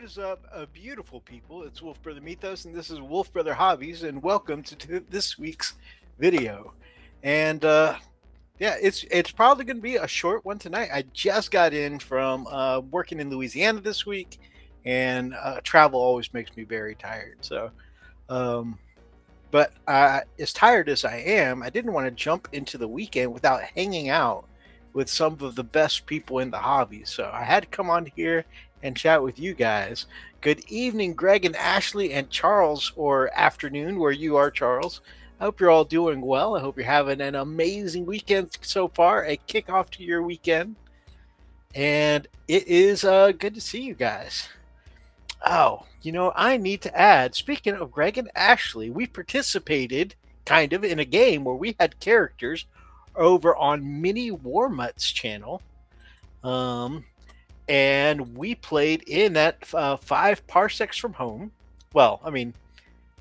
is up, beautiful people? It's Wolf Brother Mythos, and this is Wolf Brother Hobbies, and welcome to this week's video. And yeah, it's probably going to be a short one tonight. I just got in from working in Louisiana this week, and travel always makes me very tired. Um, but as tired as I am, I didn't want to jump into the weekend without hanging out with some of the best people in the hobby. So I had to come on here and chat with you guys. Good evening, Greg and Ashley and Charles, or afternoon where you are, Charles. I hope you're all doing well. I hope you're having an amazing weekend so far, a kickoff to your weekend. And it is good to see you guys. Oh, I need to add, speaking of Greg and Ashley, we participated kind of in a game where we had characters over on Mini Warmutt's channel. And we played in that 5 parsecs from home. Well, I mean,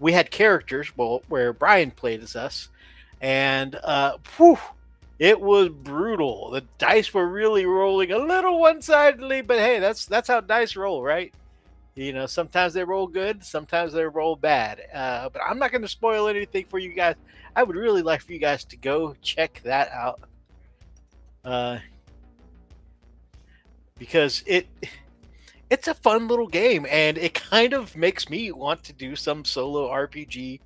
we had characters where Brian played as us. And whew, it was brutal. The dice were really rolling a little one-sidedly, but hey, that's how dice roll, right? Sometimes they roll good, sometimes they roll bad. But I'm not going to spoil anything for you guys. I would really like for you guys to go check that out. Because it's a fun little game, and it kind of makes me want to do some solo RPG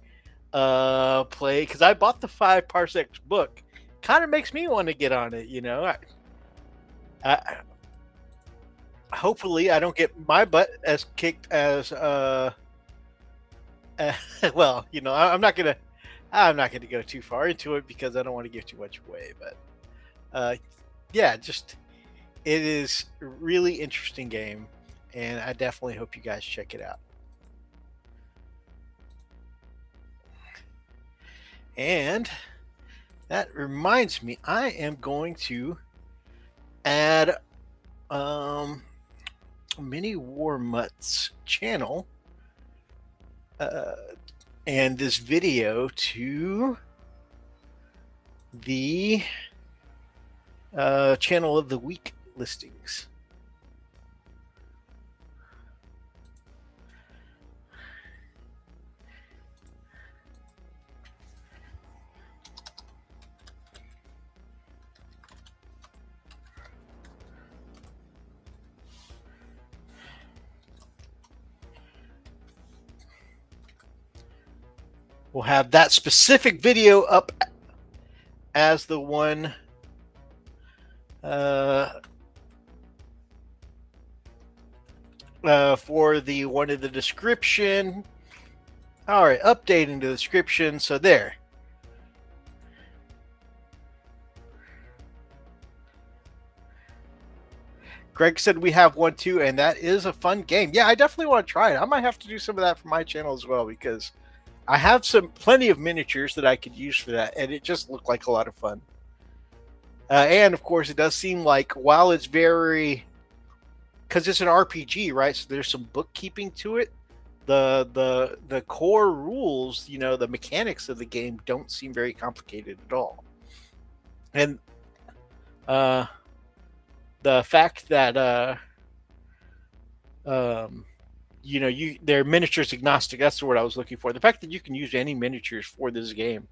play, because I bought the 5 parsecs book. Kind of makes me want to get on it, I hopefully I don't get my butt as kicked as well, I'm not gonna go too far into it because I don't want to give too much away, but yeah, just it is a really interesting game, and I definitely hope you guys check it out. And that reminds me, I am going to add Mini Warmutt's channel and this video to the channel of the week listings. We'll have that specific video up as the one for the one in the description. All right, updating the description. So there. Greg said we have one too, and that is a fun game. Yeah, I definitely want to try it. I might have to do some of that for my channel as well, because I have plenty of miniatures that I could use for that, and it just looked like a lot of fun. And of course, it does seem like, while it's because it's an RPG, right? So there's some bookkeeping to it. The core rules, the mechanics of the game don't seem very complicated at all. And the fact that they're miniatures agnostic, that's the word I was looking for. The fact that you can use any miniatures for this game,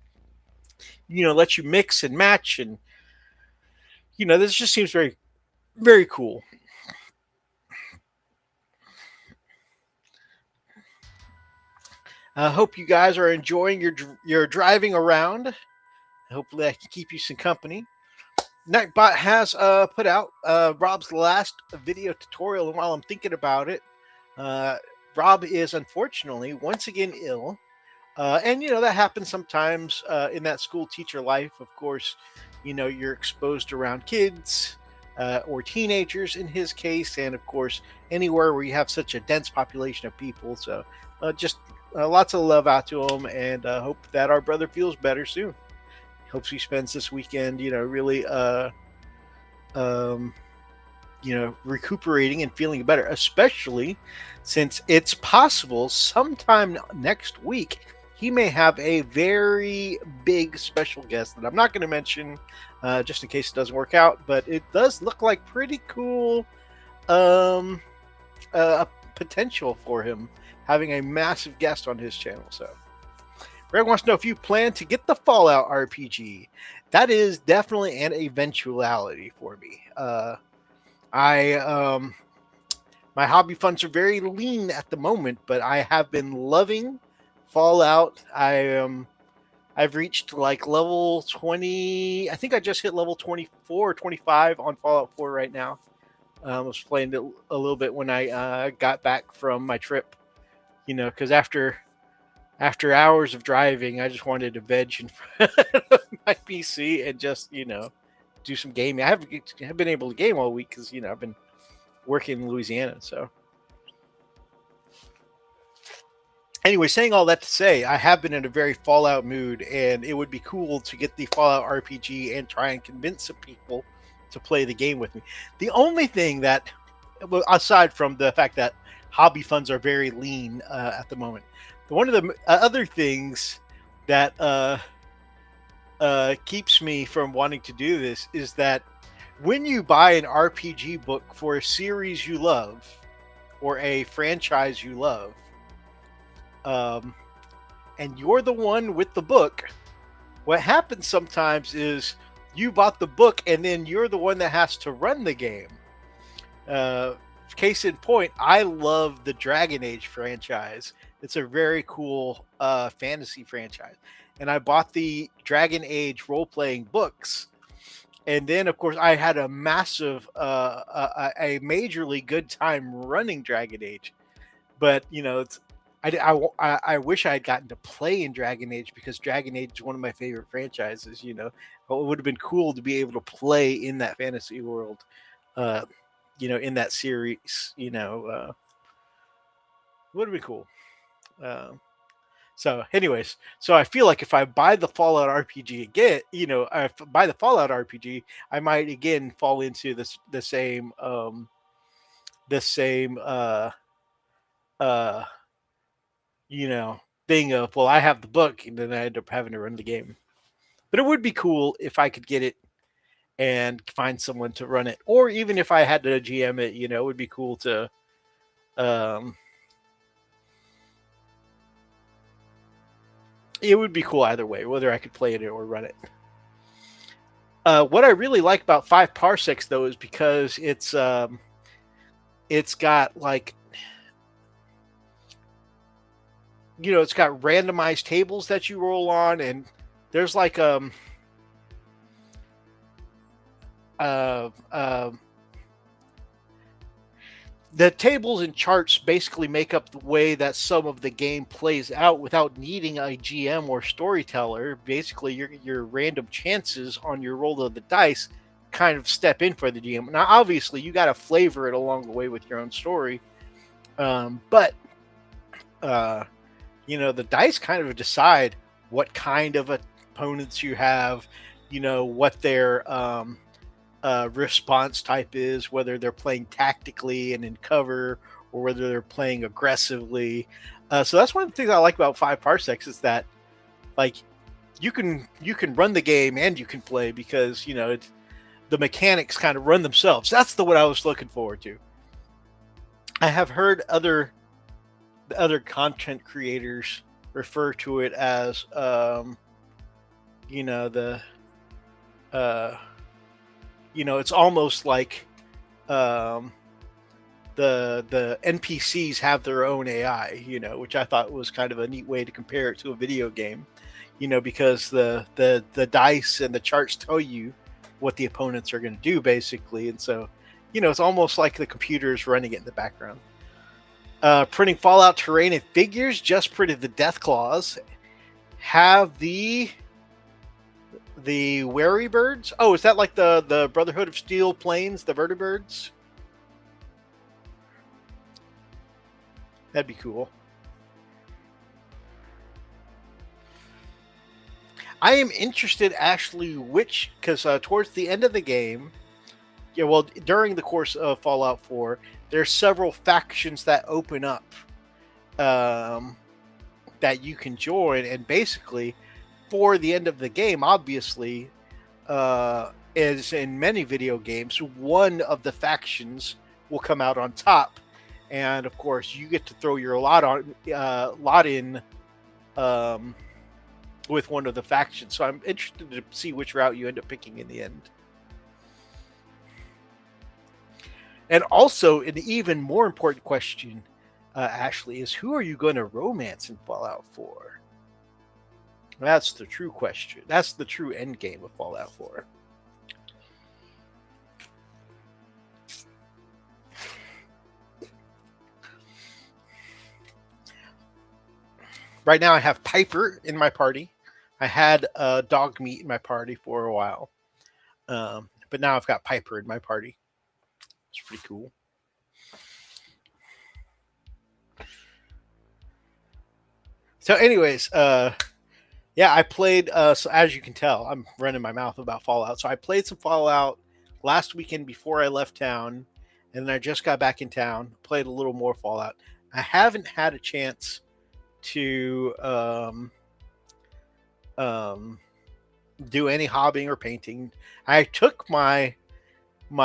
lets you mix and match, and this just seems very, very cool. I hope you guys are enjoying your driving around. Hopefully I can keep you some company. Nightbot has put out Rob's last video tutorial, and while I'm thinking about it, Rob is unfortunately once again ill. And that happens sometimes in that school teacher life. Of course, you're exposed around kids or teenagers in his case, and of course anywhere where you have such a dense population of people. So just lots of love out to him, and hope that our brother feels better soon. Hopes he spends this weekend, really recuperating and feeling better, especially since it's possible sometime next week he may have a very big special guest that I'm not going to mention just in case it doesn't work out, but it does look like pretty cool potential for him having a massive guest on his channel. So Greg wants to know if you plan to get the Fallout RPG. That is definitely an eventuality for me. My hobby funds are very lean at the moment, but I have been loving Fallout. I've reached like level 20. I think I just hit level 24 or 25 on Fallout 4 right now. I was playing it a little bit when I got back from my trip, because after hours of driving, I just wanted to veg in front of my PC and just, do some gaming. I haven't been able to game all week because, I've been working in Louisiana. So anyway, saying all that to say, I have been in a very Fallout mood, and it would be cool to get the Fallout RPG and try and convince some people to play the game with me. The only thing that, aside from the fact that hobby funds are very lean at the moment, one of the other things that keeps me from wanting to do this is that when you buy an RPG book for a series you love or a franchise you love, and you're the one with the book, what happens sometimes is you bought the book and then you're the one that has to run the game. Case in point, I love the Dragon Age franchise. It's a very cool fantasy franchise. And I bought the Dragon Age role-playing books. And then, of course, I had a massive, a majorly good time running Dragon Age. But, I wish I had gotten to play in Dragon Age because Dragon Age is one of my favorite franchises, It would have been cool to be able to play in that fantasy world, in that series, would have been cool. So anyways, I feel like if I buy the Fallout RPG again, if I buy the Fallout RPG, I might again fall into the same thing of, well, I have the book, and then I end up having to run the game. But it would be cool if I could get it and find someone to run it, or even if I had to GM it, it would be cool to it would be cool either way, whether I could play it or run it. What I really like about 5 Parsecs, though, is because it's got like, it's got randomized tables that you roll on, and there's like the tables and charts basically make up the way that some of the game plays out without needing a GM or storyteller. Basically, your random chances on your roll of the dice kind of step in for the GM. Now, obviously, you got to flavor it along the way with your own story. But the dice kind of decide what kind of opponents you have, what their response type is, whether they're playing tactically and in cover or whether they're playing aggressively. So that's one of the things I like about 5 Parsecs is that, like, you can run the game and you can play because the mechanics kind of run themselves. That's what I was looking forward to. I have heard other content creators refer to it as it's almost like the NPCs have their own AI, which I thought was kind of a neat way to compare it to a video game, because the dice and the charts tell you what the opponents are going to do, basically. And so, it's almost like the computer is running it in the background. Printing Fallout terrain and figures, just printed the Death Claws. Have the Wary Birds. Oh, is that like the Brotherhood of Steel planes, the vertibirds? That'd be cool. I am interested actually because towards the end of the game, during the course of Fallout 4, there's several factions that open up that you can join, and basically for the end of the game, obviously, as in many video games, one of the factions will come out on top, and of course you get to throw your lot in with one of the factions. So I'm interested to see which route you end up picking in the end. And also, an even more important question, Ashley, is who are you going to romance in Fallout 4? That's the true question. That's the true end game of Fallout 4. Right now, I have Piper in my party. I had Dog Meat in my party for a while, but now I've got Piper in my party. It's pretty cool. So, anyways, yeah, I played. So as you can tell, I'm running my mouth about Fallout. So I played some Fallout last weekend before I left town, and then I just got back in town. Played a little more Fallout. I haven't had a chance to do any hobbying or painting. I took my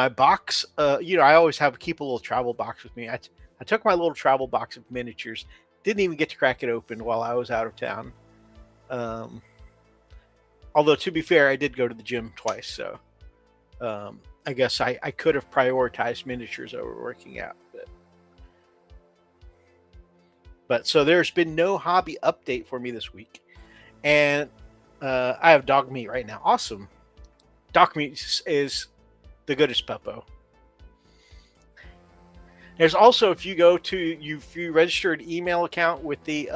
box. I always keep a little travel box with me. I took my little travel box of miniatures. Didn't even get to crack it open while I was out of town. Although to be fair, I did go to the gym twice, so I guess I could have prioritized miniatures over working out. But so there's been no hobby update for me this week, and I have Dog Meat right now. Awesome. Dog Meat is the goodest puppo. There's also, if you register an email account with the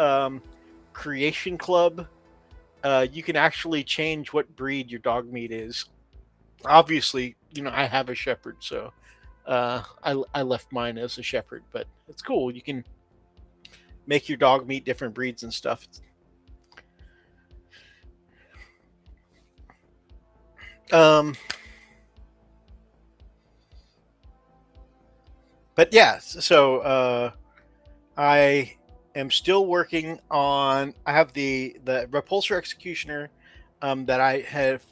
Creation Club, you can actually change what breed your dog meat is. Obviously, I have a shepherd, so I left mine as a shepherd, but it's cool. You can make your dog meat different breeds and stuff. But yeah, so I am still working on. I have the repulsor executioner that I have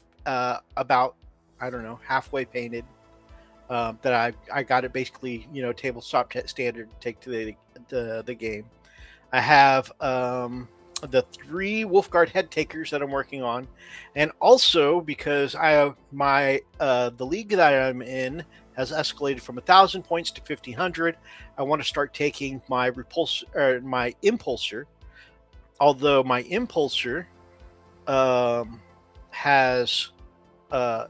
about, I don't know, halfway painted. That I got it basically, tabletop standard to take to the game. I have the 3 Wolfguard head takers that I'm working on, and also because I have the league that I'm in has escalated from 1,000 points to 1,500. I want to start taking my my impulsor. Although my impulsor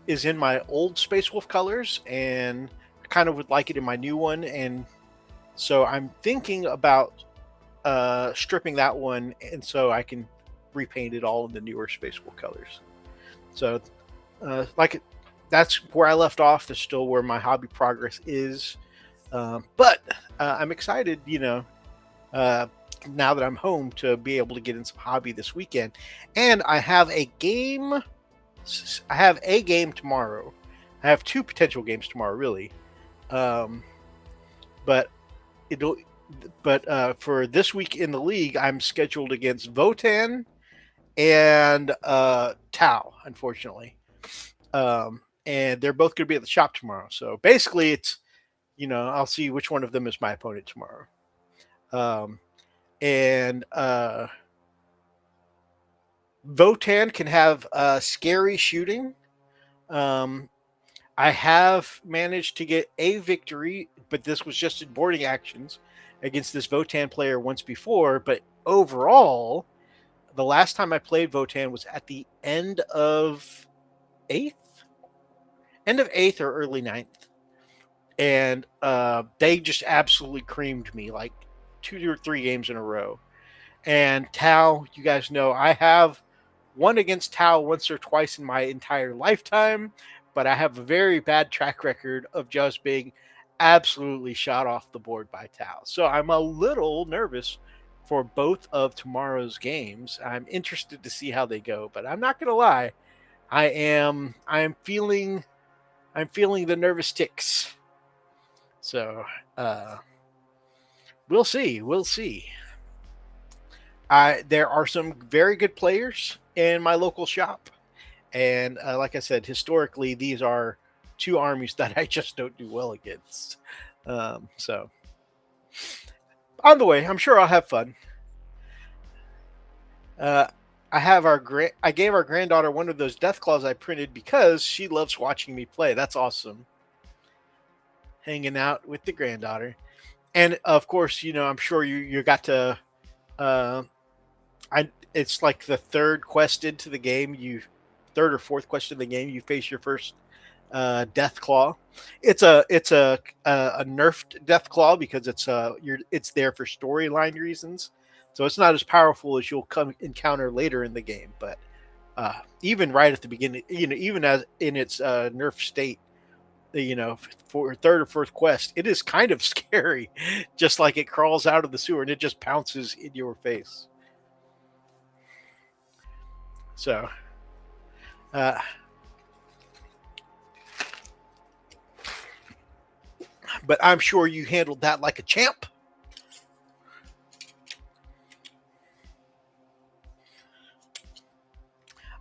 is in my old Space Wolf colors, and I kind of would like it in my new one, and so I'm thinking about stripping that one, and so I can repaint it all in the newer Space Wolf colors. So, that's where I left off. That's still where my hobby progress is, but I'm excited, now that I'm home, to be able to get in some hobby this weekend, and I have a game. I have a game tomorrow. I have 2 potential games tomorrow, really, but for this week in the league, I'm scheduled against Votan and Tau, unfortunately. And they're both going to be at the shop tomorrow. So basically, it's, I'll see which one of them is my opponent tomorrow. And Votan can have scary shooting. I have managed to get a victory, but this was just in boarding actions against this Votan player once before. But overall, the last time I played Votan was at the end of 8th or early 9th. And they just absolutely creamed me, like 2 or 3 games in a row. And Tau, you guys know, I have won against Tau once or twice in my entire lifetime, but I have a very bad track record of just being absolutely shot off the board by Tau. So I'm a little nervous for both of tomorrow's games. I'm interested to see how they go, but I'm not going to lie. I'm feeling the nervous ticks. So we'll see. There are some very good players in my local shop, and like I said, historically, these are 2 armies that I just don't do well against. So On the way, I'm sure I'll have fun. Uh, I gave our granddaughter one of those death claws I printed because she loves watching me play. That's awesome. Hanging out with the granddaughter, and of course, I'm sure you got to. Uh, I It's like the third quest into the game. Third or fourth quest in the game, you face your first death claw. It's a nerfed death claw because it's there for storyline reasons. So it's not as powerful as you'll come encounter later in the game. But even right at the beginning, even as in its nerf state, for third or fourth quest, it is kind of scary. Just like it crawls out of the sewer and it just pounces in your face. So, uh, but I'm sure you handled that like a champ.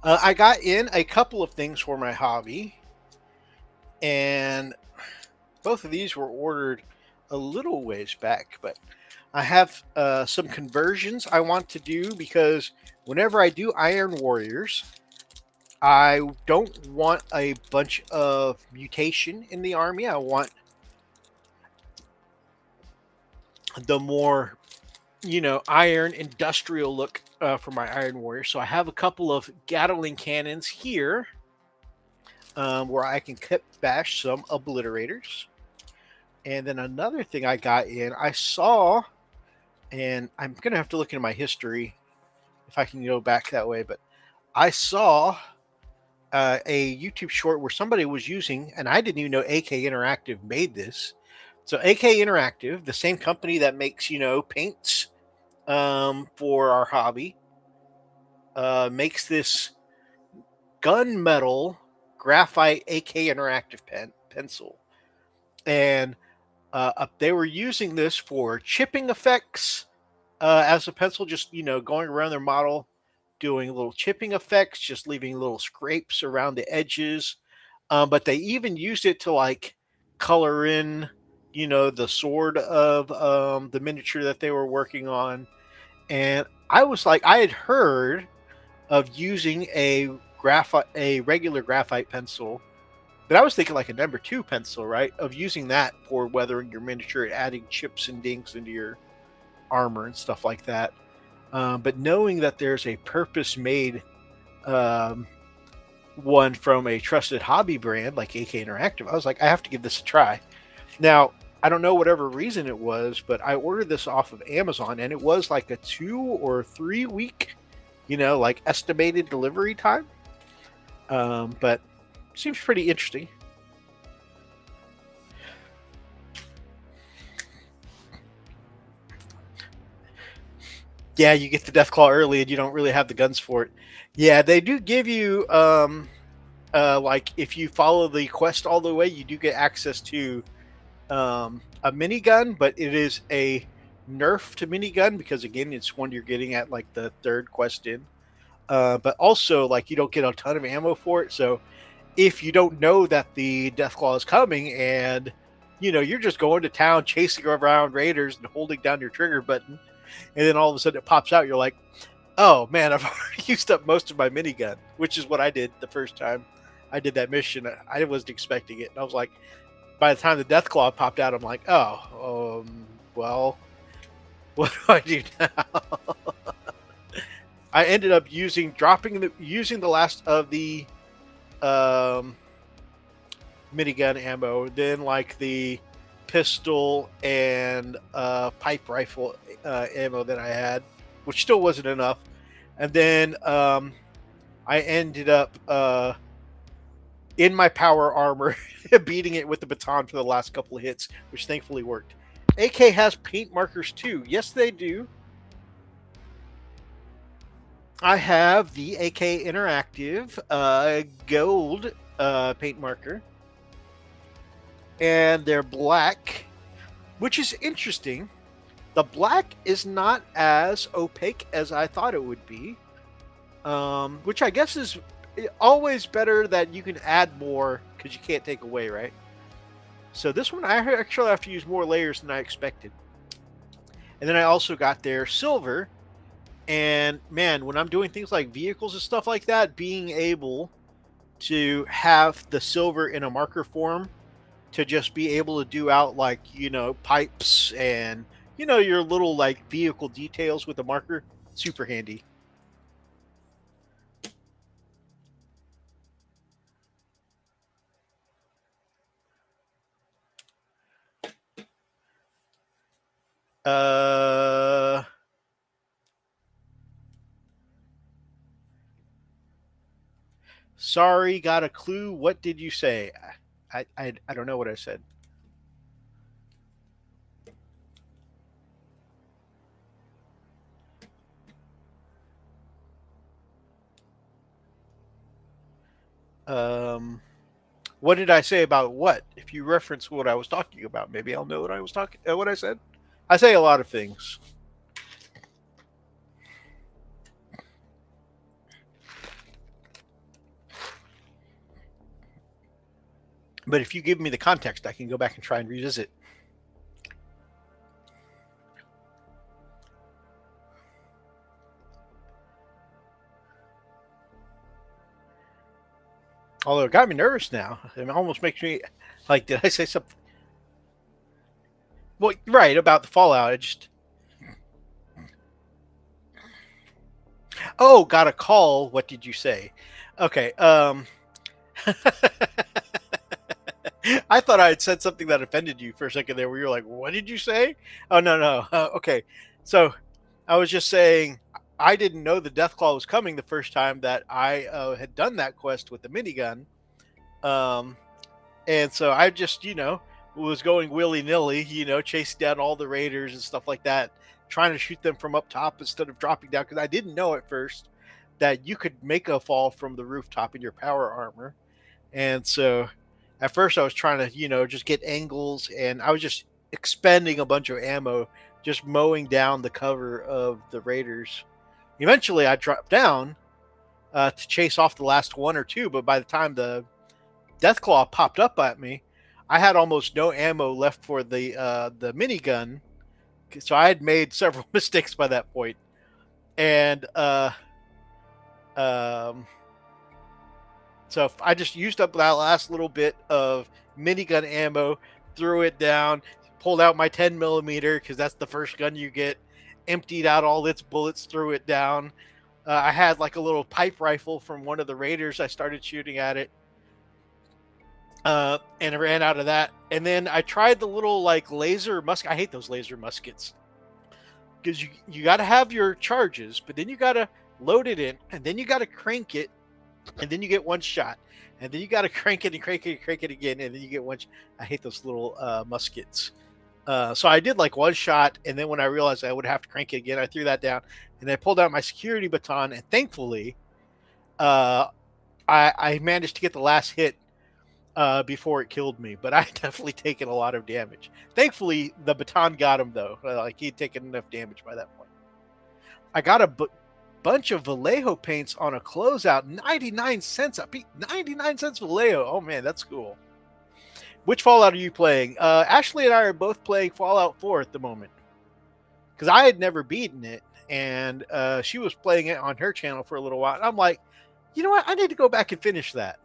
I got in a couple of things for my hobby, and both of these were ordered a little ways back, but I have some conversions I want to do because whenever I do Iron Warriors, I don't want a bunch of mutation in the army. I want the more, iron industrial look for my Iron Warrior. So I have a couple of Gatling cannons here where I can bash some obliterators. And then another thing I got in, I saw, and I'm going to have to look into my history if I can go back that way, but I saw a YouTube short where somebody was using, and I didn't even know AK Interactive made this. So AK Interactive, the same company that makes, paints for our hobby, makes this gunmetal graphite AK Interactive pencil. And they were using this for chipping effects as a pencil, just, going around their model, doing little chipping effects, just leaving little scrapes around the edges. But they even used it to like color in, the sword of the miniature that they were working on. And I was like, I had heard of using a regular graphite pencil, but I was thinking like a number 2 pencil, right? Of using that for weathering your miniature, adding chips and dinks into your armor and stuff like that. But knowing that there's a purpose-made one from a trusted hobby brand like AK Interactive, I was like, I have to give this a try. Now, I don't know whatever reason it was, but I ordered this off of Amazon, and it was like a 2 or 3 week, like estimated delivery time. But seems pretty interesting. Yeah, you get the Deathclaw early, and you don't really have the guns for it. Yeah, they do give you, like if you follow the quest all the way, you do get access to a minigun, but it is a nerfed minigun because again, it's one you're getting at like the third quest in. But also, like, you don't get a ton of ammo for it. So if you don't know that the Deathclaw is coming, and you're just going to town chasing around raiders and holding down your trigger button, and then all of a sudden it pops out, you're like, oh man, I've already used up most of my minigun, which is what I did the first time I did that mission. I wasn't expecting it, and I was like, by the time the Deathclaw popped out, I'm like, oh, well, what do I do now? I ended up using the last of the minigun ammo, then like the pistol and pipe rifle ammo that I had, which still wasn't enough, and then I ended up in my power armor beating it with the baton for the last couple of hits, which thankfully worked. AK has paint markers too. Yes, they do. I have the AK Interactive gold paint marker, and they're black, which is interesting. The black is not as opaque as I thought it would be, which I guess is always better that you can add more because you can't take away, right? So this one I actually have to use more layers than I expected. And then I also got their silver. And man, when I'm doing things like vehicles and stuff like that, being able to have the silver in a marker form to just be able to do out like, pipes and, your little like vehicle details with a marker, super handy. Uh, Sorry, got a clue. What did you say? I don't know what I said. Um, what did I say about what? If you reference what I was talking about, maybe I'll know what I was talking. What I said. I say a lot of things. But if you give me the context, I can go back and try and revisit. Although it got me nervous now. It almost makes me like, did I say something? Well, right, about the Fallout. I just. Oh, got a call. What did you say? Okay. I thought I had said something that offended you for a second there, where you're like, "What did you say?" Oh no, no. Okay, so I was just saying I didn't know the Deathclaw was coming the first time that I had done that quest with the minigun, um, and so I just was going willy nilly, chasing down all the raiders and stuff like that, trying to shoot them from up top instead of dropping down because I didn't know at first that you could make a fall from the rooftop in your power armor, and so at first I was trying to, just get angles and I was just expending a bunch of ammo, just mowing down the cover of the Raiders. Eventually I dropped down to chase off the last one or two, but by the time the Deathclaw popped up at me, I had almost no ammo left for the minigun. So I had made several mistakes by that point. And um, So I just used up that last little bit of minigun ammo, threw it down, pulled out my 10 millimeter because that's the first gun you get, emptied out all its bullets, threw it down. I had like a little pipe rifle from one of the raiders. I started shooting at it, and I ran out of that. And then I tried the little like laser musket. I hate those laser muskets because you got to have your charges, but then you got to load it in, and then you got to crank it, and then you get one shot, and then you got to crank it and crank it and crank it again, and then you get one. I hate those little muskets. So I did like one shot, and then when I realized I would have to crank it again, I threw that down, and I pulled out my security baton, and thankfully, uh, I managed to get the last hit before it killed me. But I definitely taken a lot of damage. Thankfully, the baton got him though. Like he'd taken enough damage by that point. I got a bunch of Vallejo paints on a closeout, 99 cents a piece. 99 cents Vallejo. Oh man, that's cool. Which Fallout are you playing? Ashley and I are both playing Fallout 4 at the moment because I had never beaten it, and she was playing it on her channel for a little while. And I'm like, you know what? I need to go back and finish that.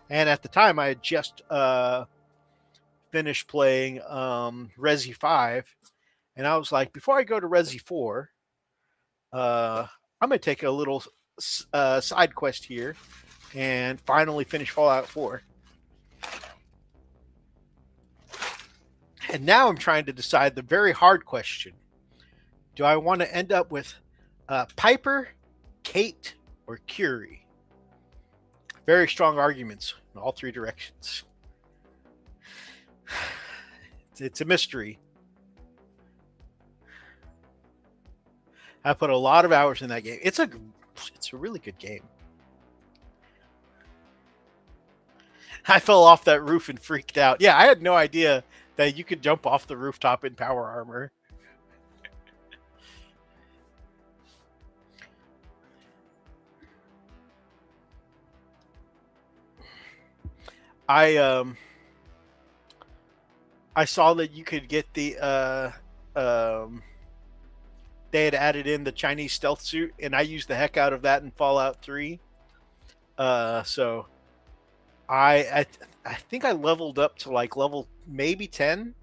And at the time, I had just finished playing Resi 5, and I was like, before I go to Resi 4, I'm going to take a little side quest here and finally finish Fallout 4. And now I'm trying to decide the very hard question. Do I want to end up with Piper, Kate, or Curie? Very strong arguments in all three directions. It's a mystery. I put a lot of hours in that game. It's a really good game. I fell off that roof and freaked out. Yeah, I had no idea that you could jump off the rooftop in power armor. I saw that you could get the they had added in the Chinese stealth suit, and I used the heck out of that in Fallout 3. So I I think I leveled up to like level maybe 10,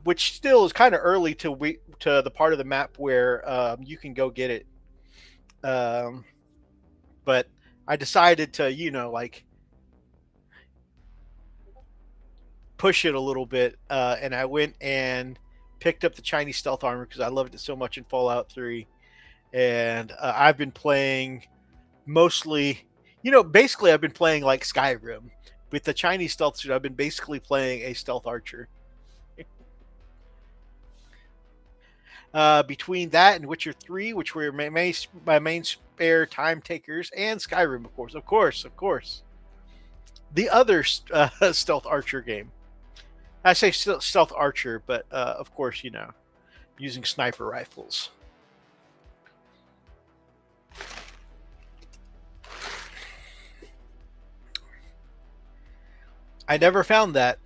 which still is kind of early to the part of the map where you can go get it. Um, but I decided to, like push it a little bit, and I went and picked up the Chinese stealth armor because I loved it so much in Fallout 3. And I've been playing mostly, basically I've been playing like Skyrim. With the Chinese stealth suit, I've been basically playing a stealth archer. Between that and Witcher 3, which were my main spare time takers, and Skyrim, of course. The other stealth archer game. I say stealth archer, but of course, using sniper rifles. I never found that.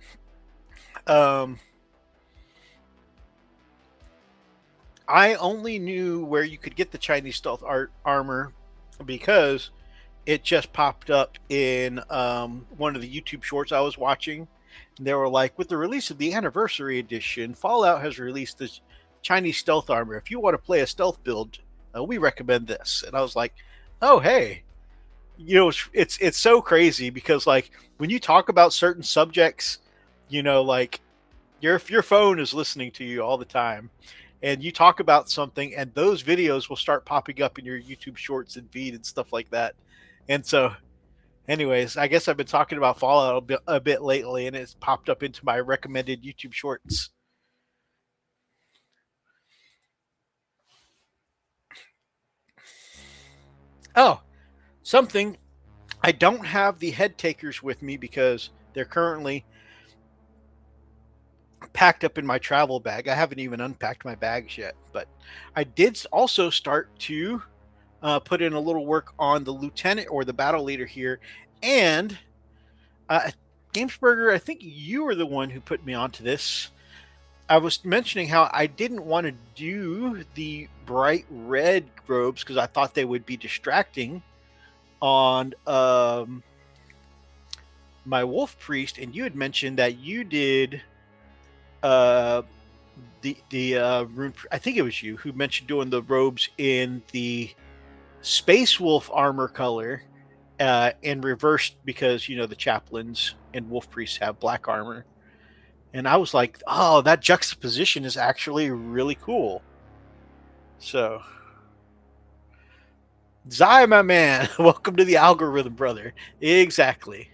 I only knew where you could get the Chinese stealth armor because it just popped up in one of the YouTube shorts I was watching. They were like, with the release of the anniversary edition, Fallout has released this Chinese stealth armor. If you want to play a stealth build, we recommend this. And I was like, oh, hey. It's so crazy because, like, when you talk about certain subjects, like your phone is listening to you all the time, and you talk about something, and those videos will start popping up in your YouTube shorts and feed and stuff like that. And so, anyways, I guess I've been talking about Fallout a bit lately, and it's popped up into my recommended YouTube shorts. Oh, something. I don't have the head takers with me because they're currently packed up in my travel bag. I haven't even unpacked my bags yet, but I did also start to put in a little work on the lieutenant or the battle leader here. And Gamesburger, I think you were the one who put me onto this. I was mentioning how I didn't want to do the bright red robes because I thought they would be distracting on my wolf priest, and you had mentioned that you did the rune. I think it was you who mentioned doing the robes in the space wolf armor color, and reversed because the chaplains and wolf priests have black armor. And I was like, oh, that juxtaposition is actually really cool. So, Zai, my man, welcome to the algorithm, brother. Exactly.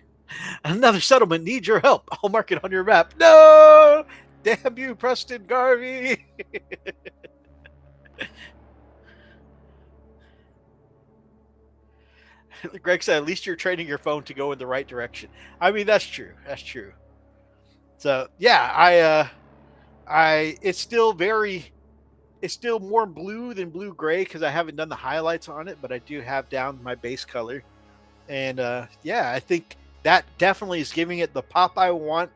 Another settlement needs your help. I'll mark it on your map. No! Damn you, Preston Garvey. Greg said, at least you're training your phone to go in the right direction. I mean, that's true. That's true. So, yeah, it's still more blue than blue-gray because I haven't done the highlights on it, but I do have down my base color. And, yeah, I think that definitely is giving it the pop I want,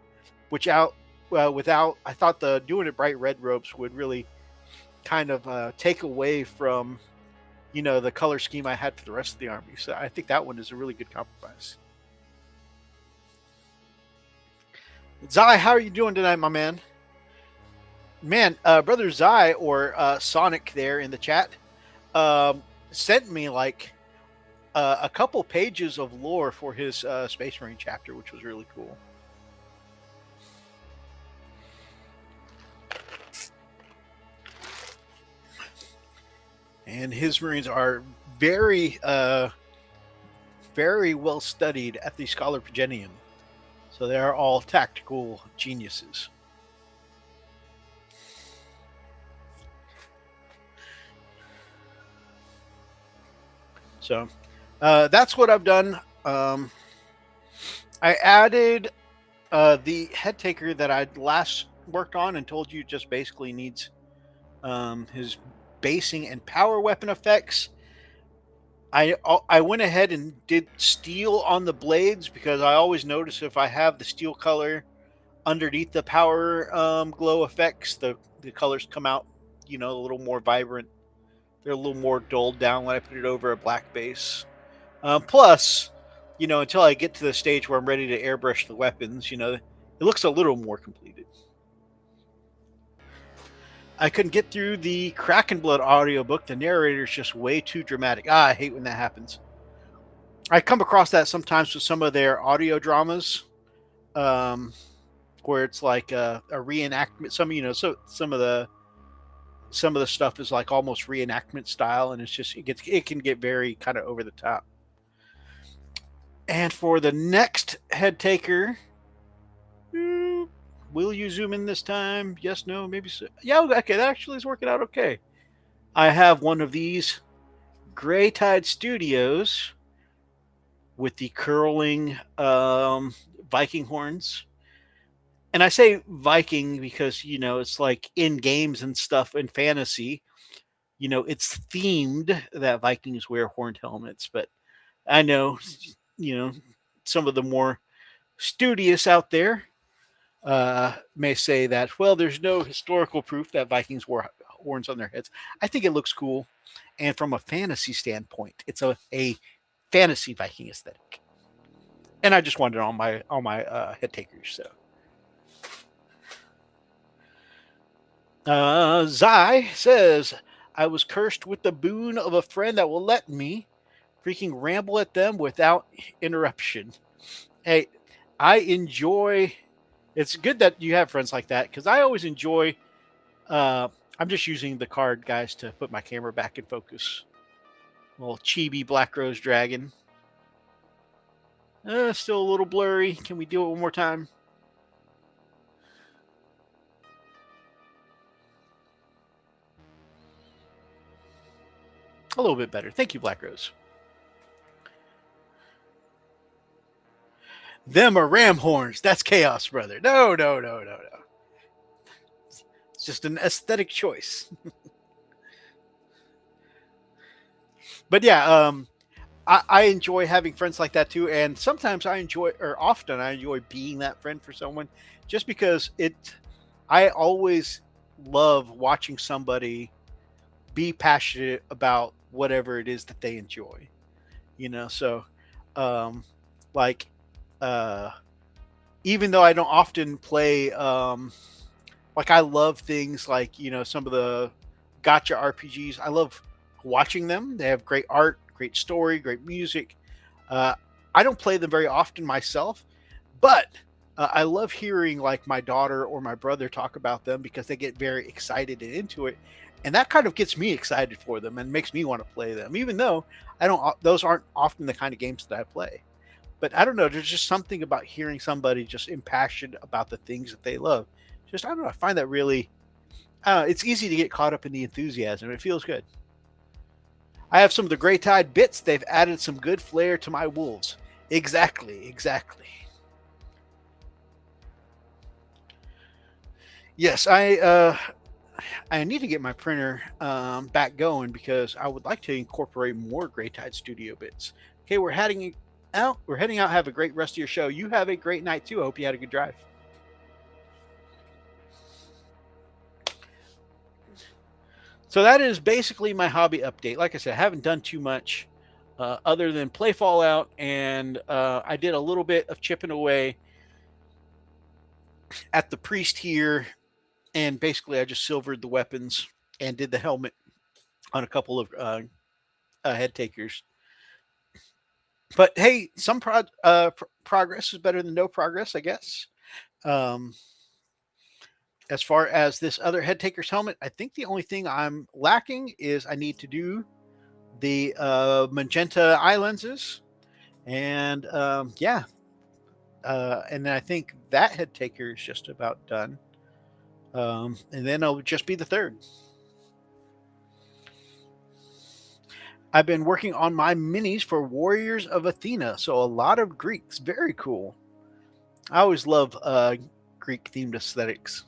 without I thought doing it bright red robes would really kind of take away from the color scheme I had for the rest of the army. So I think that one is a really good compromise. Zai, how are you doing tonight, my man? Man, brother Zai or Sonic there in the chat sent me like a couple pages of lore for his Space Marine chapter, which was really cool. And his Marines are very, very well studied at the Scholar Progenium. So they are all tactical geniuses. So that's what I've done. I added the head taker that I'd last worked on and told you just basically needs his basing and power weapon effects. I went ahead and did steel on the blades because I always notice if I have the steel color underneath the power glow effects, the colors come out a little more vibrant. They're a little more dulled down when I put it over a black base. Plus, until I get to the stage where I'm ready to airbrush the weapons, it looks a little more completed. I couldn't get through the Kraken Blood audiobook. The narrator's just way too dramatic. I hate when that happens. I come across that sometimes with some of their audio dramas, where it's like a reenactment. Some of the stuff is like almost reenactment style, and it can get very kind of over the top. And for the next head taker, will you zoom in this time? Yes, no, maybe so. Yeah, okay, that actually is working out okay. I have one of these Grey Tide Studios with the curling Viking horns. And I say Viking because, it's like in games and stuff in fantasy, it's themed that Vikings wear horned helmets. But I know, some of the more studious out there may say that, well, there's no historical proof that Vikings wore horns on their heads. I think it looks cool. And from a fantasy standpoint, it's a fantasy Viking aesthetic. And I just wanted it on my head takers. So. Zai says, I was cursed with the boon of a friend that will let me freaking ramble at them without interruption. Hey, I enjoy. It's good that you have friends like that because I always enjoy. I'm just using the card, guys, to put my camera back in focus. Little chibi Black Rose Dragon. Still a little blurry. Can we do it one more time? A little bit better. Thank you, Black Rose. Them are ram horns. That's chaos, brother. No. It's just an aesthetic choice. But yeah, I enjoy having friends like that too. And sometimes often I enjoy being that friend for someone just because I always love watching somebody be passionate about whatever it is that they enjoy, so like even though I don't often play like I love things like some of the gotcha RPGs. I love watching them. They have great art, great story, great music. I don't play them very often myself, but I love hearing like my daughter or my brother talk about them because they get very excited and into it. And that kind of gets me excited for them and makes me want to play them, even though those aren't often the kind of games that I play. But I don't know, there's just something about hearing somebody just impassioned about the things that they love. I don't know, I find that really, it's easy to get caught up in the enthusiasm. It feels good. I have some of the Grey Tide bits. They've added some good flair to my wolves. Exactly. Yes, I need to get my printer back going because I would like to incorporate more Grey Tide Studio bits. Okay, we're heading out. Have a great rest of your show. You have a great night too. I hope you had a good drive. So that is basically my hobby update. Like I said, I haven't done too much other than play Fallout, and I did a little bit of chipping away at the priest here. And basically, I just silvered the weapons and did the helmet on a couple of head takers. But hey, some progress is better than no progress, I guess. As far as this other head taker's helmet, I think the only thing I'm lacking is I need to do the magenta eye lenses. And yeah. And then I think that head taker is just about done. And then I'll just be the third. I've been working on my minis for Warriors of Athena, so a lot of Greeks. Very cool. I always love Greek-themed aesthetics.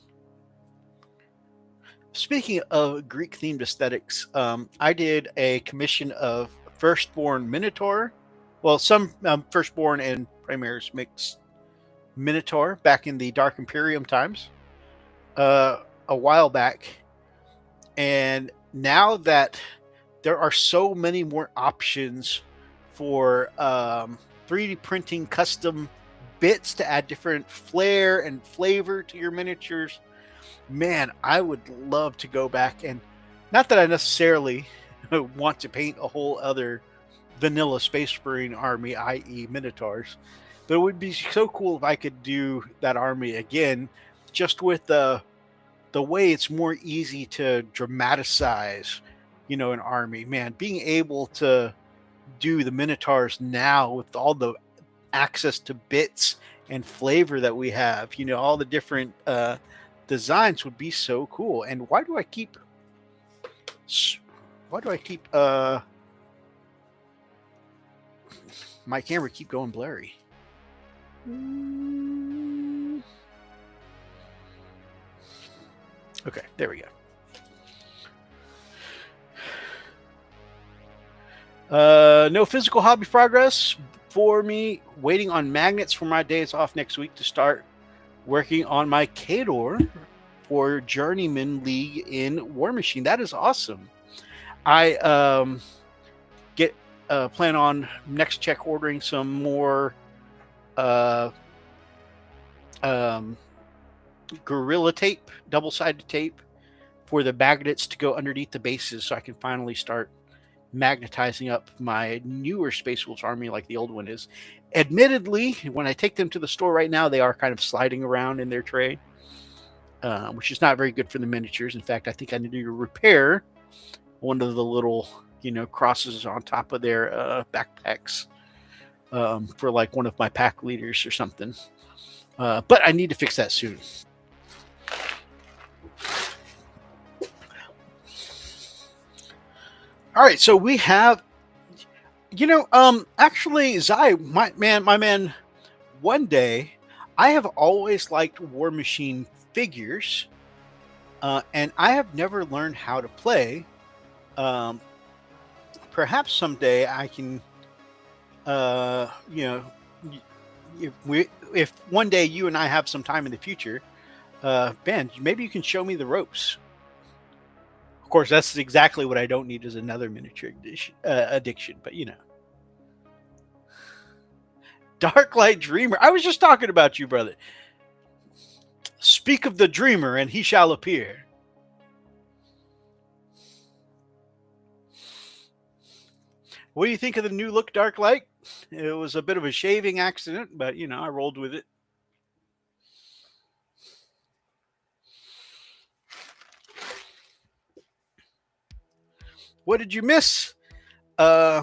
Speaking of Greek-themed aesthetics, I did a commission of Firstborn Minotaur. Well, some Firstborn and Primaris mixed Minotaur back in the Dark Imperium times. A while back, And now that there are so many more options for 3D printing custom bits to add different flair and flavor to your miniatures, man, I would love to go back and, not that I necessarily want to paint a whole other vanilla Space Marine army, i.e., Minotaurs, but it would be so cool if I could do that army again, just with the way it's more easy to dramatize, an army. Man, being able to do the Minotaurs now with all the access to bits and flavor that we have, all the different designs would be so cool. And why do I keep my camera keep going blurry? Okay, there we go. No physical hobby progress for me. Waiting on magnets for my days off next week to start working on my Kador for Journeyman League in War Machine. That is awesome. I plan on next check ordering some more Gorilla tape, double-sided tape, for the magnets to go underneath the bases, so I can finally start magnetizing up my newer Space Wolves army like the old one is. Admittedly, when I take them to the store right now, they are kind of sliding around in their tray, which is not very good for the miniatures. In fact, I think I need to repair one of the little, crosses on top of their backpacks for like one of my pack leaders or something. But I need to fix that soon. All right, so we have, actually, Zai, my man, one day, I have always liked War Machine figures, and I have never learned how to play. Perhaps someday I can, if one day you and I have some time in the future, Ben, maybe you can show me the ropes. Of course, that's exactly what I don't need, is another miniature addiction, but Darklight Dreamer. I was just talking about you, brother. Speak of the dreamer and he shall appear. What do you think of the new look, Darklight? It was a bit of a shaving accident, but I rolled with it. What did you miss? I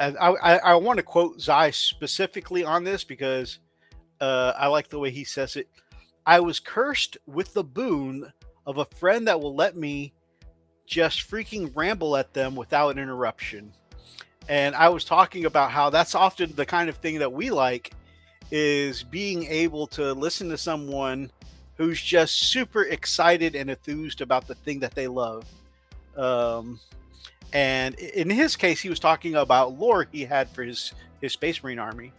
want to quote Zai specifically on this because I like the way he says it. I was cursed with the boon of a friend that will let me just freaking ramble at them without interruption. And I was talking about how that's often the kind of thing that we like, is being able to listen to someone who's just super excited and enthused about the thing that they love. And in his case, he was talking about lore he had for his Space Marine army.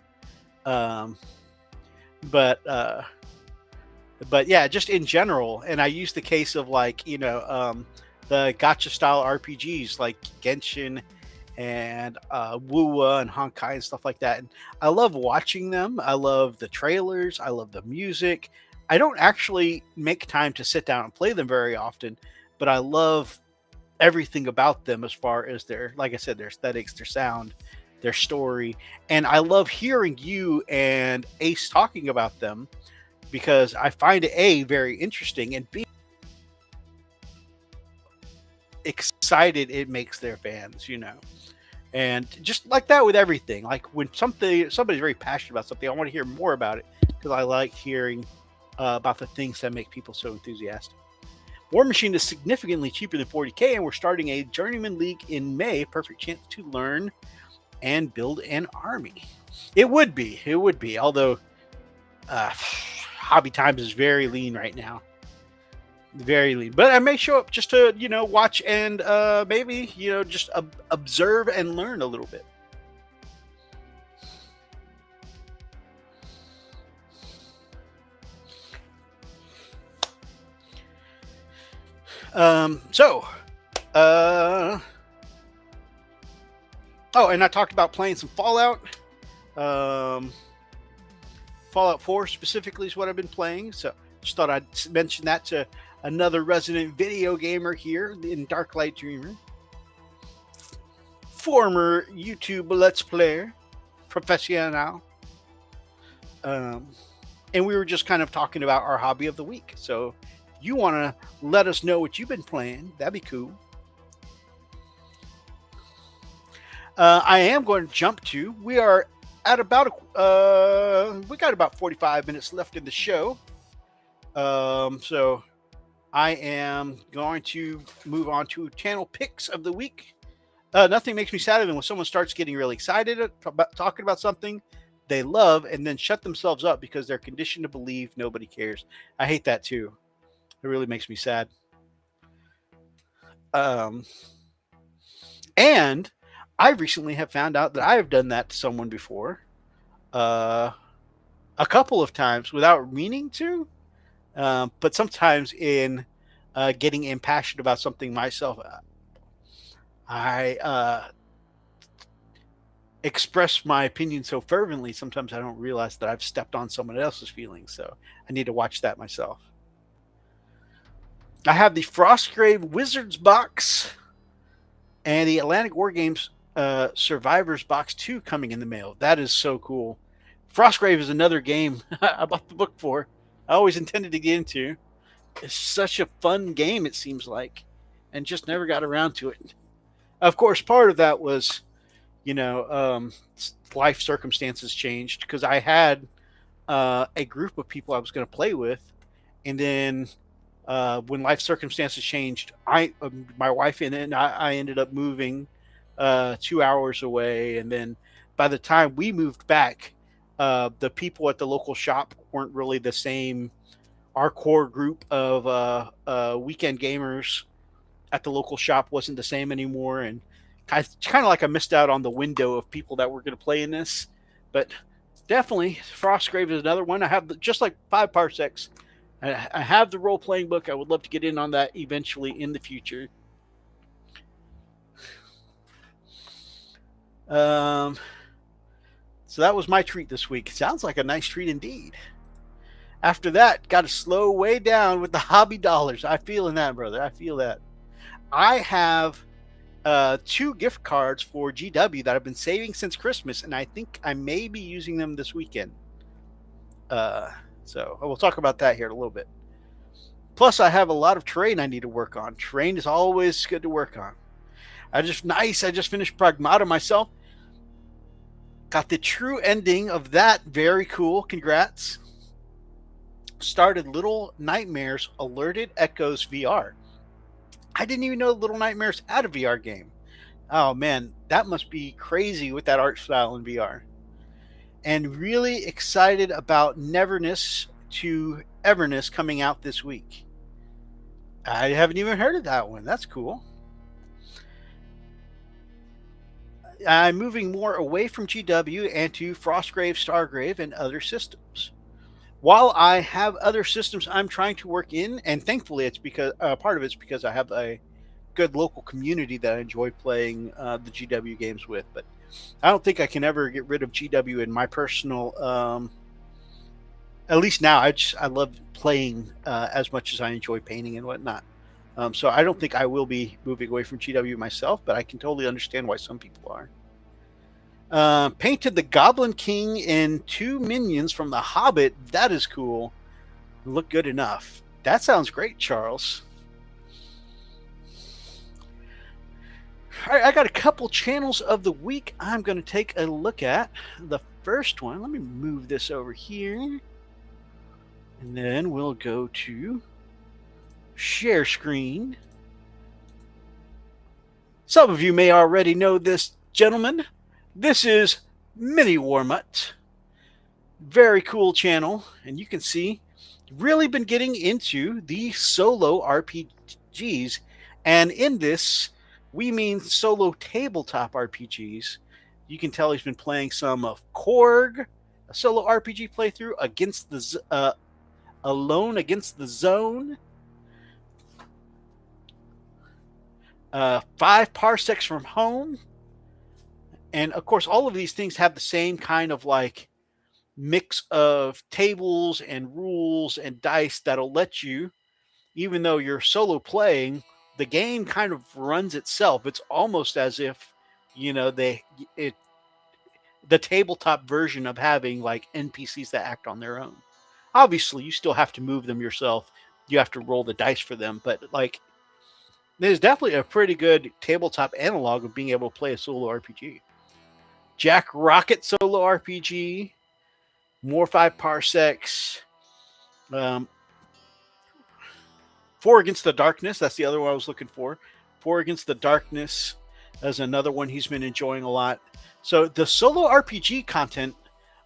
But yeah, just in general. And I use the case of like, the gacha style RPGs like Genshin and Wuwa and Honkai and stuff like that. And I love watching them. I love the trailers. I love the music. I don't actually make time to sit down and play them very often, but I love everything about them as far as like I said, their aesthetics, their sound, their story. And I love hearing you and Ace talking about them because I find it A, very interesting, and B, excited it makes their fans, And just like that with everything. Like when somebody's very passionate about something, I want to hear more about it because I like hearing about the things that make people so enthusiastic. War Machine is significantly cheaper than 40K, and we're starting a Journeyman League in May. Perfect chance to learn and build an army. It would be. Although Hobby Times is very lean right now. Very lean. But I may show up just to, watch and maybe, just observe and learn a little bit. So, oh, and I talked about playing some Fallout. Um, Fallout 4 specifically is what I've been playing. So, just thought I'd mention that to another resident video gamer here in Darklight Dreamer, former YouTube Let's Player, professional. And we were just kind of talking about our hobby of the week. So, you want to let us know what you've been playing? That'd be cool. I am going to jump to. We are at about we got about 45 minutes left in the show. So I am going to move on to channel picks of the week. Nothing makes me sadder than when someone starts getting really excited about talking about something they love and then shut themselves up because they're conditioned to believe nobody cares. I hate that too. It really makes me sad. And I recently have found out that I have done that to someone before, a couple of times without meaning to, but sometimes in getting impassioned about something myself, I express my opinion so fervently. Sometimes I don't realize that I've stepped on someone else's feelings, so I need to watch that myself. I have the Frostgrave Wizards box and the Atlantic War Games Survivors Box 2 coming in the mail. That is so cool. Frostgrave is another game I bought the book for. I always intended to get into. It's such a fun game, it seems like, and just never got around to it. Of course, part of that was, life circumstances changed because I had a group of people I was going to play with, and then when life circumstances changed, my wife and I ended up moving 2 hours away, and then by the time we moved back, the people at the local shop weren't really the same. Our core group of weekend gamers at the local shop wasn't the same anymore, and kind of like I missed out on the window of people that were going to play in this. But definitely, Frostgrave is another one. I have just like 5 Parsecs. I have the role-playing book. I would love to get in on that eventually in the future. So that was my treat this week. Sounds like a nice treat indeed. After that, got to slow way down with the hobby dollars. I feel in that, brother. I feel that. I have 2 gift cards for GW that I've been saving since Christmas, and I think I may be using them this weekend. So we'll talk about that here in a little bit. Plus, I have a lot of terrain I need to work on. Terrain is always good to work on. I just finished Dogmata myself. Got the true ending of that. Very cool. Congrats. Started Little Nightmares Alerted Echoes VR. I didn't even know Little Nightmares had a VR game. Oh man, that must be crazy with that art style in VR. And really excited about Neverness to Everness coming out this week. I haven't even heard of that one. That's cool. I'm moving more away from GW and to Frostgrave, Stargrave, and other systems. While I have other systems I'm trying to work in, and thankfully it's because part of it's because I have a good local community that I enjoy playing the GW games with, but I don't think I can ever get rid of GW in my personal. At least now, I love playing as much as I enjoy painting and whatnot. So I don't think I will be moving away from GW myself, but I can totally understand why some people are. Painted the Goblin King and 2 minions from The Hobbit. That is cool. Look good enough. That sounds great, Charles. All right, I got a couple channels of the week I'm going to take a look at. The first one, let me move this over here. And then we'll go to share screen. Some of you may already know this gentleman. This is Mini Warmut. Very cool channel. And you can see, really been getting into the solo RPGs. And in this, we mean solo tabletop RPGs. You can tell he's been playing some of Korg, a solo RPG playthrough, against the Alone Against the Zone. 5 parsecs from home. And of course, all of these things have the same kind of like mix of tables and rules and dice that'll let you, even though you're solo playing, the game kind of runs itself. It's almost as if, you know, the tabletop version of having like NPCs that act on their own. Obviously, you still have to move them yourself. You have to roll the dice for them, but like there's definitely a pretty good tabletop analog of being able to play a solo RPG. Jack Rocket solo RPG, more 5 parsecs. 4 Against the Darkness, that's the other one I was looking for. 4 Against the Darkness is another one he's been enjoying a lot. So the solo RPG content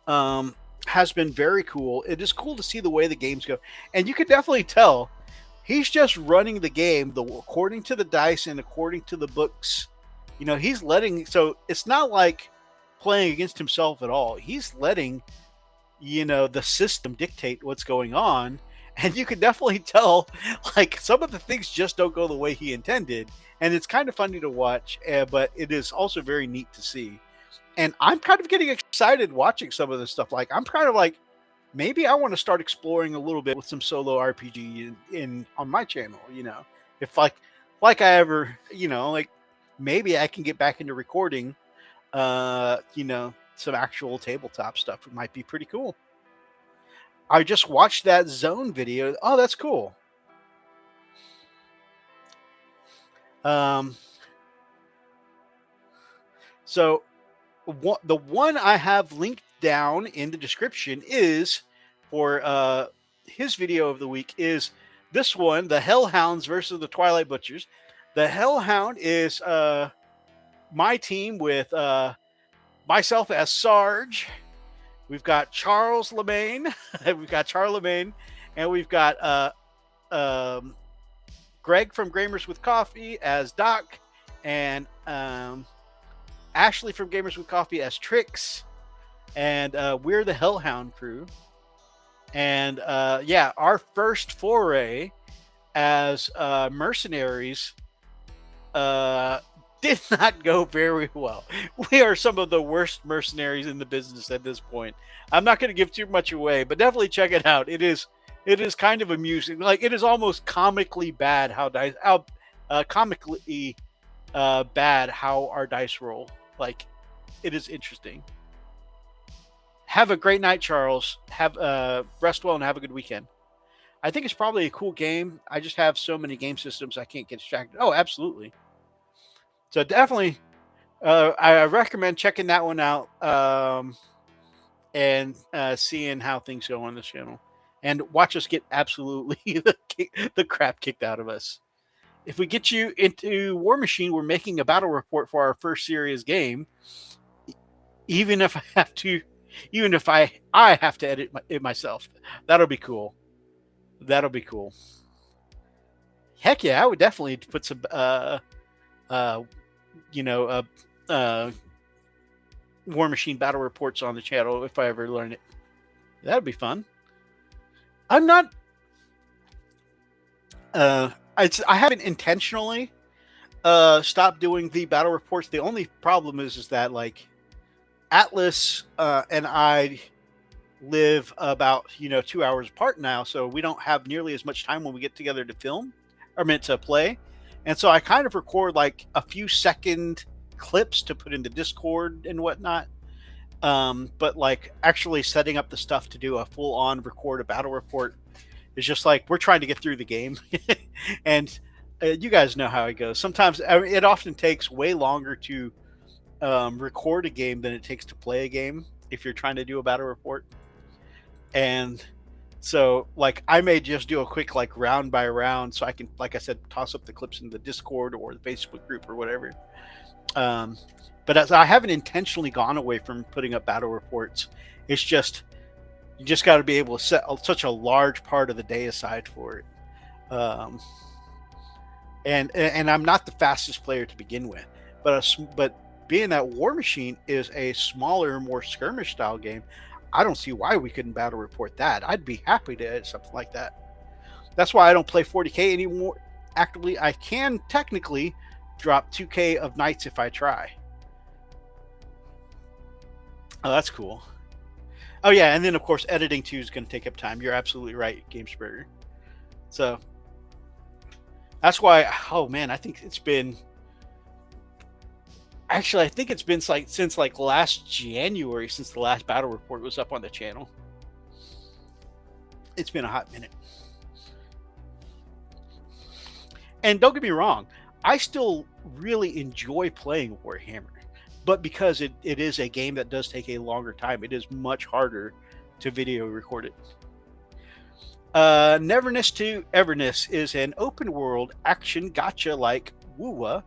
has been very cool. It is cool to see the way the games go. And you can definitely tell he's just running the game according to the dice and according to the books. You know, he's letting, so it's not like playing against himself at all. He's letting, you know, the system dictate what's going on. And you can definitely tell, like, some of the things just don't go the way he intended. And it's kind of funny to watch, but it is also very neat to see. And I'm kind of getting excited watching some of this stuff. Like, I'm kind of like, maybe I want to start exploring a little bit with some solo RPG in on my channel. You know, if like I ever, you know, like maybe I can get back into recording, you know, some actual tabletop stuff. It might be pretty cool. I just watched that Zone video. Oh, that's cool. So the one I have linked down in the description is for his video of the week is this one, the Hellhounds versus the Twilight Butchers. The Hellhound is my team with myself as Sarge. We've got Charles Lemaine. We've got Charlemagne, and we've got Greg from Gamers with Coffee as Doc, and Ashley from Gamers with Coffee as Trix, and we're the Hellhound crew. And yeah, our first foray as mercenaries did not go very well. We are some of the worst mercenaries in the business at this point. I'm not going to give too much away, but definitely check it out. It is kind of amusing. Like, it is almost comically bad how bad how our dice roll. Like, it is interesting. Have a great night, Charles. Rest well and have a good weekend. I think it's probably a cool game. I just have so many game systems I can't get distracted. Oh, absolutely. So definitely, I recommend checking that one out and seeing how things go on this channel. And watch us get absolutely the crap kicked out of us. If we get you into War Machine, we're making a battle report for our first serious game. Even if I have to edit it myself, that'll be cool. That'll be cool. Heck yeah, I would definitely put some War Machine battle reports on the channel if I ever learn it. That'd be fun. I'm not. I haven't intentionally stopped doing the battle reports. The only problem is that like Atlas and I live about 2 hours apart now, so we don't have nearly as much time when we get together to film or meant to play. And so I kind of record like a few second clips to put into Discord and whatnot. But like actually setting up the stuff to do a full on record a battle report is just like, we're trying to get through the game. And you guys know how it goes. Sometimes it often takes way longer to record a game than it takes to play a game if you're trying to do a battle report. And so like I may just do a quick like round by round so I can, like I said, toss up the clips in the Discord or the Facebook group or whatever. But as I haven't intentionally gone away from putting up battle reports, it's just you just got to be able to set such a large part of the day aside for it. And I'm not the fastest player to begin with, but being that War Machine is a smaller, more skirmish style game, I don't see why we couldn't battle report that. I'd be happy to edit something like that. That's why I don't play 40K anymore actively. I can technically, drop 2K of knights if I try. Oh, that's cool. Oh yeah, and then of course editing too is going to take up time. You're absolutely right, Gamesburger. So that's why. Oh man, I think it's been. Actually, I think it's been since last January since the last battle report was up on the channel. It's been a hot minute. And don't get me wrong, I still really enjoy playing Warhammer. But because it is a game that does take a longer time, it is much harder to video record it. Neverness to Everness is an open world action gacha like WoWa.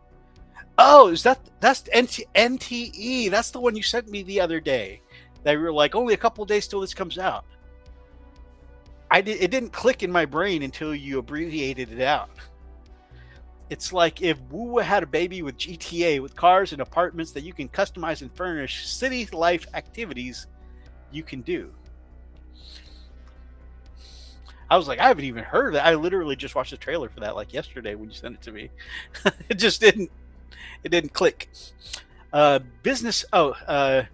Oh, that's NTE? That's the one you sent me the other day. That we were like, only a couple days till this comes out. It didn't click in my brain until you abbreviated it out. It's like if WoWa had a baby with GTA, with cars and apartments that you can customize and furnish city life activities you can do. I was like, I haven't even heard of that. I literally just watched the trailer for that like yesterday when you sent it to me. It just didn't click. Business. There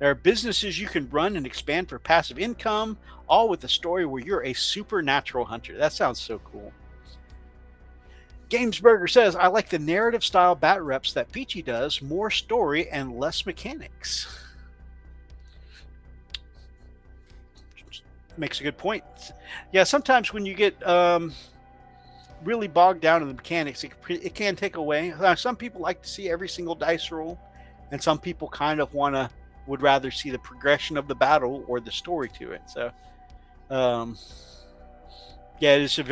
are businesses you can run and expand for passive income, all with a story where you're a supernatural hunter. That sounds so cool. Gamesburger says, I like the narrative style bat reps that Peachy does, more story and less mechanics. Makes a good point. Yeah, sometimes when you get really bogged down in the mechanics, it can take away. Some people like to see every single dice roll, and some people kind of would rather see the progression of the battle or the story to it. So, yeah, it's a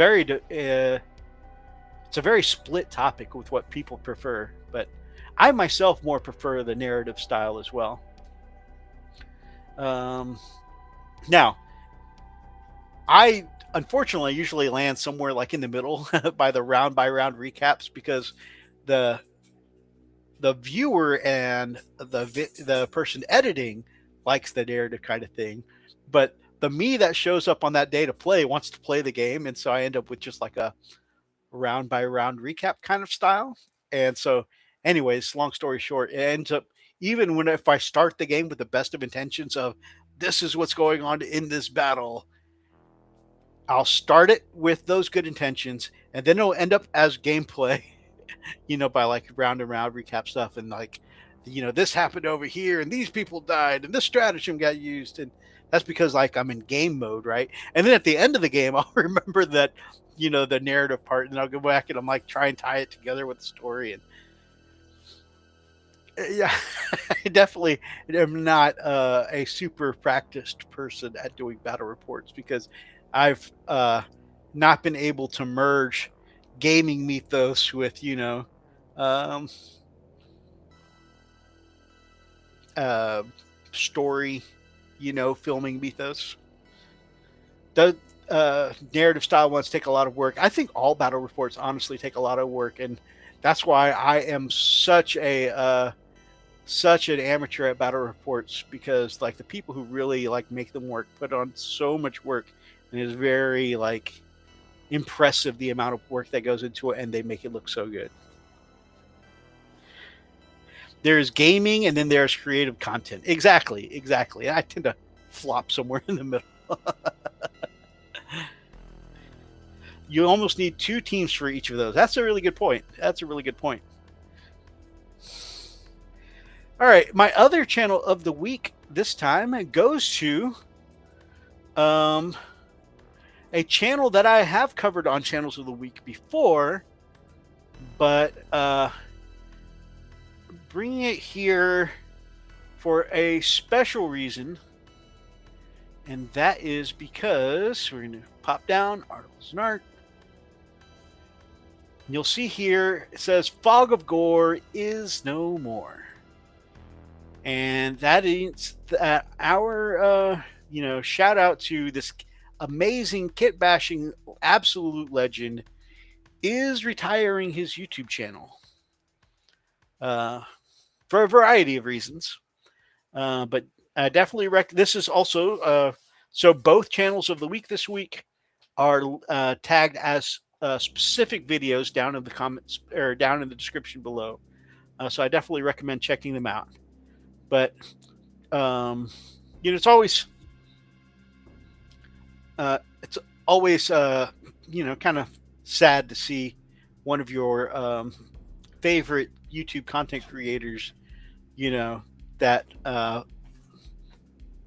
very split topic with what people prefer, but I myself more prefer the narrative style as well. Now, I unfortunately usually land somewhere like in the middle by the round by round recaps because the viewer and the person editing likes the narrative kind of thing, but the me that shows up on that day to play wants to play the game, and so I end up with just like a round by round recap kind of style. And so, anyways, long story short, it ends up, even if I start the game with the best of intentions of this is what's going on in this battle, I'll start it with those good intentions, and then it'll end up as gameplay, by like round and round recap stuff, and like, this happened over here, and these people died, and this stratagem got used, and that's because like I'm in game mode, right? And then at the end of the game, I'll remember that, the narrative part, and I'll go back and I'm like try and tie it together with the story. And yeah, I definitely am not a super practiced person at doing battle reports because I've not been able to merge gaming mythos with, story, filming mythos. The narrative style ones take a lot of work. I think all battle reports honestly take a lot of work, and that's why I am such an amateur at battle reports, because like the people who really like make them work put on so much work, and it's very like impressive the amount of work that goes into it, and they make it look so good. There's gaming, and then there's creative content. Exactly. I tend to flop somewhere in the middle. You almost need two teams for each of those. That's a really good point. All right, my other channel of the week this time goes to a channel that I have covered on channels of the week before, but bringing it here for a special reason, and that is because we're going to pop down articles and art. You'll see here it says Fog of Gore is no more. And that is our shout out to this amazing kit bashing absolute legend is retiring his YouTube channel for a variety of reasons. But I definitely this is also so both channels of the week this week are tagged as specific videos down in the comments or down in the description below. So I definitely recommend checking them out. But it's always kind of sad to see one of your favorite YouTube content creators, that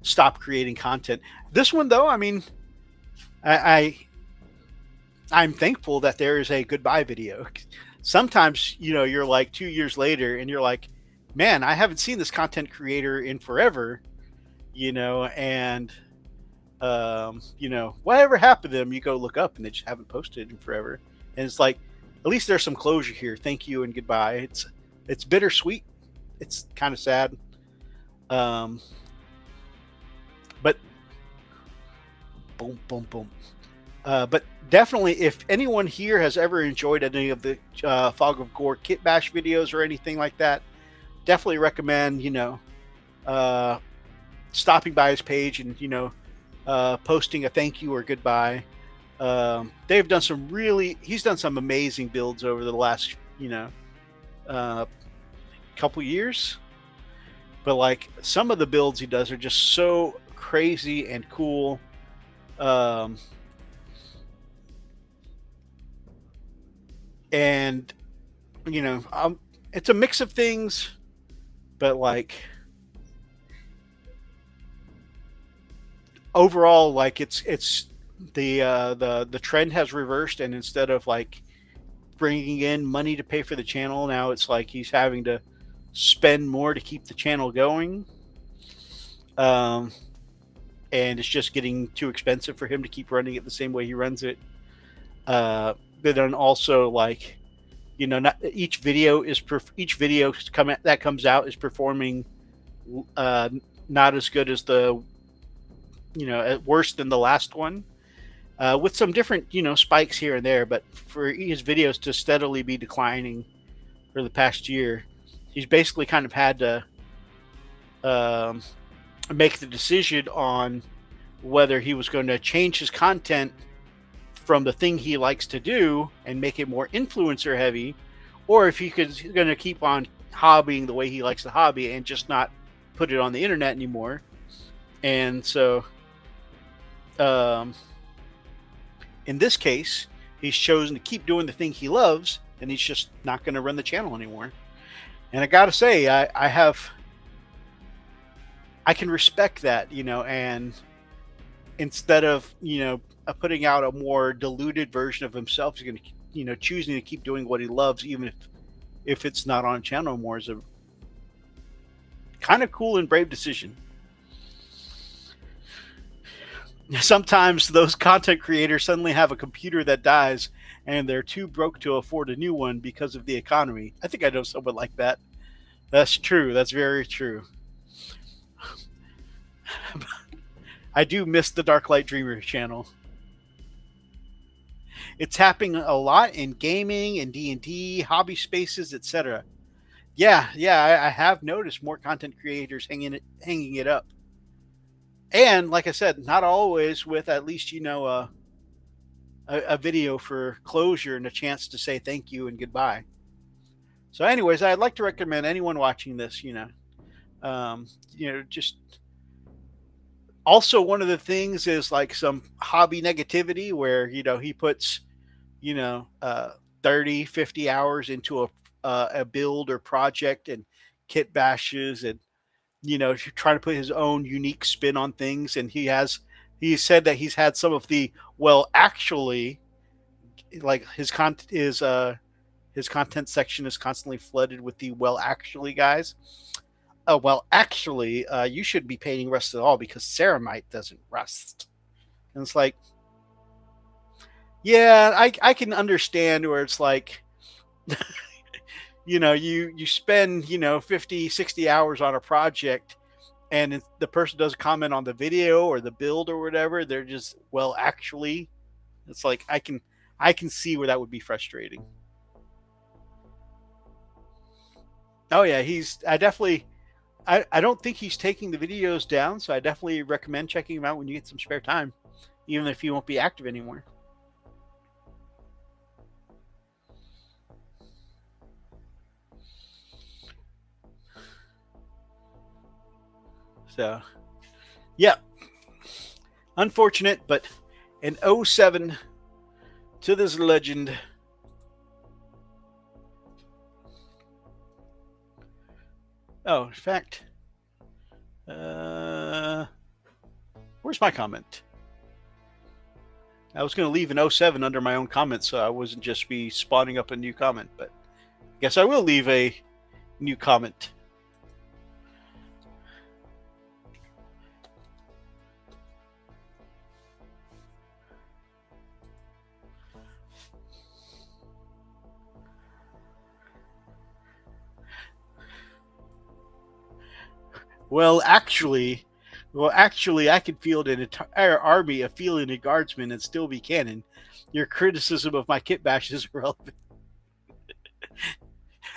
stop creating content. This one, though, I mean, I'm thankful that there is a goodbye video. Sometimes, you're like 2 years later and you're like, man, I haven't seen this content creator in forever, and whatever happened to them, you go look up and they just haven't posted in forever. And it's like, at least there's some closure here. Thank you and goodbye. It's bittersweet. It's kind of sad. But boom, boom, boom. But definitely, if anyone here has ever enjoyed any of the Fog of Gore kit bash videos or anything like that, definitely recommend, stopping by his page and, posting a thank you or goodbye. He's done some amazing builds over the last, couple years. But like some of the builds he does are just so crazy and cool. And it's a mix of things, but like overall, like it's the trend has reversed, and instead of like bringing in money to pay for the channel, now it's like he's having to spend more to keep the channel going. And it's just getting too expensive for him to keep running it the same way he runs it. But then also, like, not each video that comes out is performing not as good as the worse than the last one, with some different spikes here and there. But for his videos to steadily be declining for the past year, he's basically kind of had to make the decision on whether he was going to change his content from the thing he likes to do and make it more influencer heavy, or if he could going to keep on hobbying the way he likes to hobby and just not put it on the internet anymore. And so in this case, he's chosen to keep doing the thing he loves, and he's just not going to run the channel anymore. And I gotta say, I can respect that, and instead of putting out a more diluted version of himself, he's going to choosing to keep doing what he loves, even if it's not on channel more, is a kind of cool and brave decision. Sometimes those content creators suddenly have a computer that dies and they're too broke to afford a new one because of the economy. I think I know someone like that. That's true. That's very true. I do miss the Darklight Dreamer channel. It's happening a lot in gaming and D&D, hobby spaces, etc. Yeah, I have noticed more content creators hanging it up. And like I said, not always with at least a video for closure and a chance to say thank you and goodbye. So anyways, I'd like to recommend anyone watching this, just also one of the things is like some hobby negativity where, he puts, 30, 50 hours into a build or project and kit bashes and, trying to put his own unique spin on things. And he said that he's had some of the, actually, like his content section is constantly flooded with the actually guys. Actually, you shouldn't be painting rust at all because ceramite doesn't rust. And it's like, yeah, I can understand where it's like, you spend, 50, 60 hours on a project and the person doesn't comment on the video or the build or whatever. They're just, actually, it's like, I can see where that would be frustrating. Oh yeah, I don't think he's taking the videos down, so I definitely recommend checking him out when you get some spare time, even if he won't be active anymore. So, yeah. Unfortunate, but an 07 to this legend. Oh, in fact, where's my comment? I was going to leave an 07 under my own comment, so I wasn't just be spawning up a new comment, but I guess I will leave a new comment. Well, actually, I could field an entire army of Feline guardsmen and still be canon. Your criticism of my kit bash is irrelevant.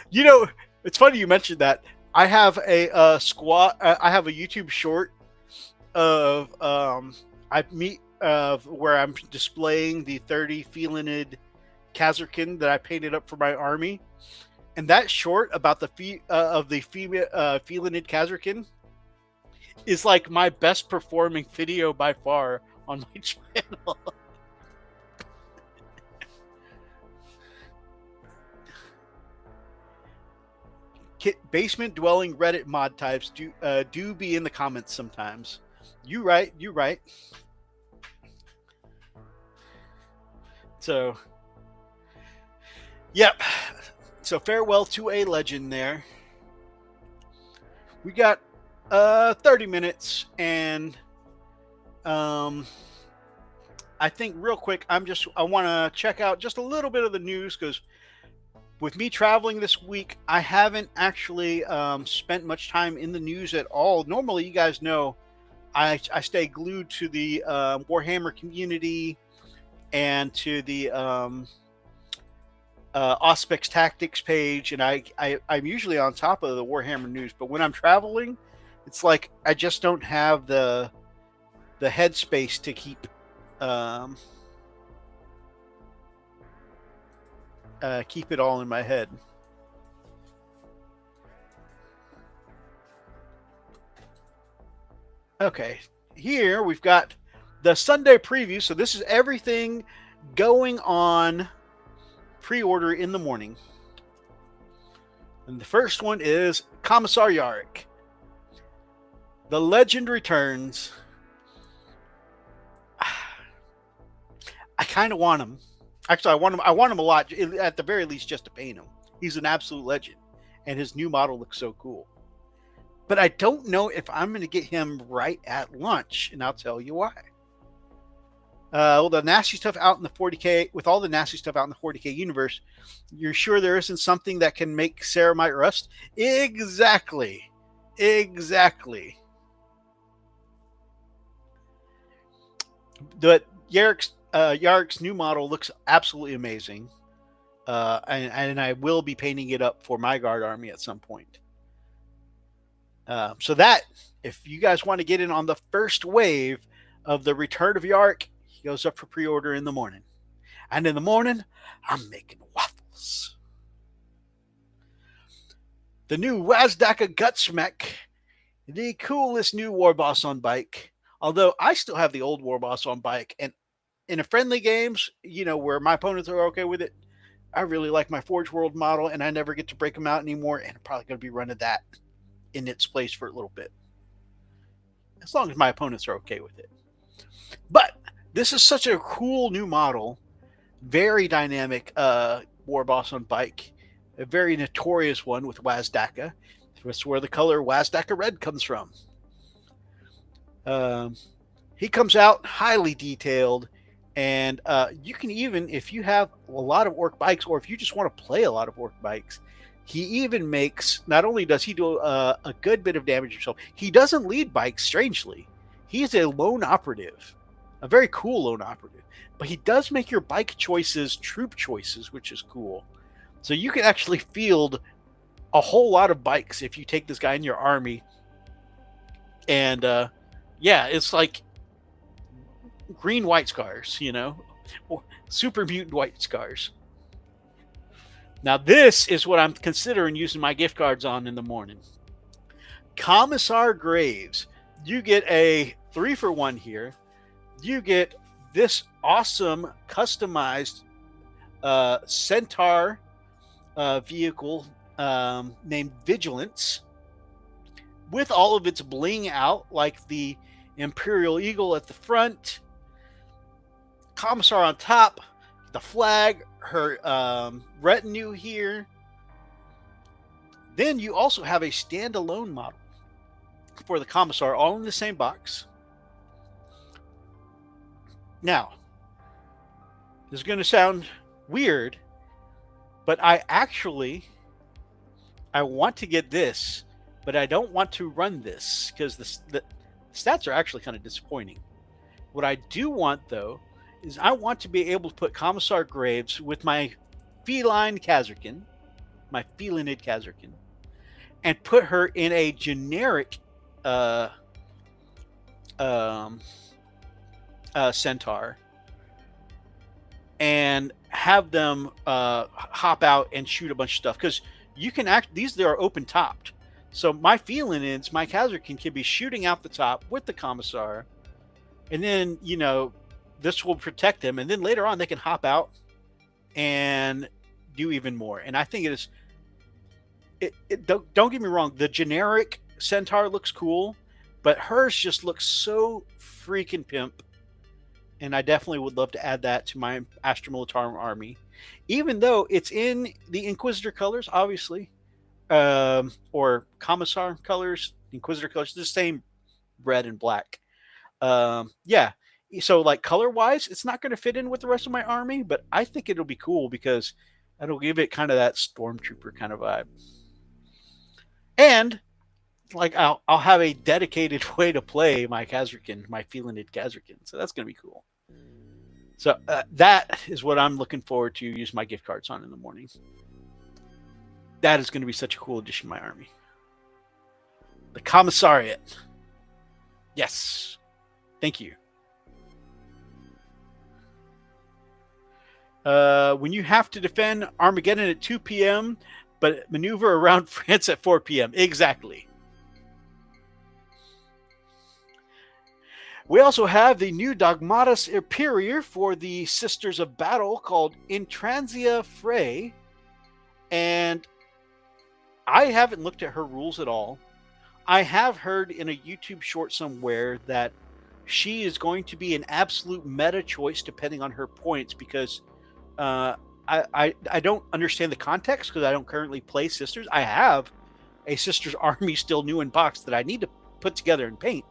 You know, it's funny you mentioned that. I have a squad. I have a YouTube short of where I'm displaying the 30 Felinid Kazarkin that I painted up for my army, and that short about the Felinid Kazarkin is like my best performing video by far on my channel. Basement dwelling Reddit mod types do be in the comments sometimes. You right. So, yep. So farewell to a legend there. We got 30 minutes, and I think real quick, I want to check out just a little bit of the news, because with me traveling this week, I haven't actually spent much time in the news at all. Normally, you guys know I stay glued to the Warhammer community and to the Auspex Tactics page, and I'm usually on top of the Warhammer news. But when I'm traveling, it's like I just don't have the headspace to keep keep it all in my head. Okay, here we've got the Sunday preview. So this is everything going on pre-order in the morning. And the first one is Commisar Yarrick. The legend returns. I kind of want him. Actually, I want him a lot. At the very least, just to paint him. He's an absolute legend, and his new model looks so cool. But I don't know if I'm going to get him right at launch, and I'll tell you why. Well, the nasty stuff out in the 40K, with all the nasty stuff out in the 40K universe, you're sure there isn't something that can make Ceramite rust? Exactly. But Yarrick's new model looks absolutely amazing, and I will be painting it up for my guard army at some point. So that, if you guys want to get in on the first wave of the return of Yarrick, he goes up for pre-order in the morning. And in the morning, I'm making waffles. The new Wazdaka Gutsmech, the coolest new war boss on bike. Although I still have the old war boss on bike, and in a friendly games, you know, where my opponents are okay with it, I really like my Forge World model, and I never get to break them out anymore, and I'm probably going to be running that in its place for a little bit. As long as my opponents are okay with it. But this is such a cool new model. Very dynamic war boss on bike. A very notorious one with Wazdaka. That's where the color Wazdaka Red comes from. He comes out highly detailed, and you can even, if you have a lot of orc bikes, or if you just want to play a lot of orc bikes, he even makes, not only does he do a good bit of damage himself, he doesn't lead bikes, strangely. He's a lone operative, a very cool lone operative, but he does make your bike choices troop choices, which is cool. So you can actually field a whole lot of bikes if you take this guy in your army. And yeah, it's like green white scars, you know, or super mutant white scars. Now this is what I'm considering using my gift cards on in the morning. Commisar Graves, you get a 3-for-1 here. You get this awesome customized Centaur vehicle named Vigilance, with all of its bling out, like the Imperial Eagle at the front, Commissar on top, the flag, her retinue here. Then you also have a standalone model for the Commissar, all in the same box. Now, this is going to sound weird, but I want to get this, but I don't want to run this because the stats are actually kind of disappointing. What I do want, though, is I want to be able to put Commissar Graves with my felinid Kazarkin, and put her in a generic Centaur, and have them hop out and shoot a bunch of stuff, because you can these are open topped, so my felinids, my Kazarkin, can be shooting out the top with the Commissar, and then this will protect them, and then later on they can hop out and do even more. And I think don't get me wrong, the generic Centaur looks cool, but hers just looks so freaking pimp, and I definitely would love to add that to my Astra Militarum army, even though it's in the Inquisitor colors, obviously, or Commissar colors, Inquisitor colors, the same red and black. Yeah, so like color wise, it's not going to fit in with the rest of my army, but I think it'll be cool because it'll give it kind of that stormtrooper kind of vibe. And like I'll have a dedicated way to play my Kazarkin, my felinid Kazarkin, so that's going to be cool. So that is what I'm looking forward to use my gift cards on in the morning. That is going to be such a cool addition to my army. The Commissariat. Yes. Thank you. When you have to defend Armageddon at 2 p.m., but maneuver around France at 4 p.m. Exactly. We also have the new Dogmata Superior for the Sisters of Battle called Intranzia Fraye. And I haven't looked at her rules at all. I have heard in a YouTube short somewhere that she is going to be an absolute meta choice depending on her points, because I don't understand the context because I don't currently play Sisters. I have a Sisters army still new in box that I need to put together and paint.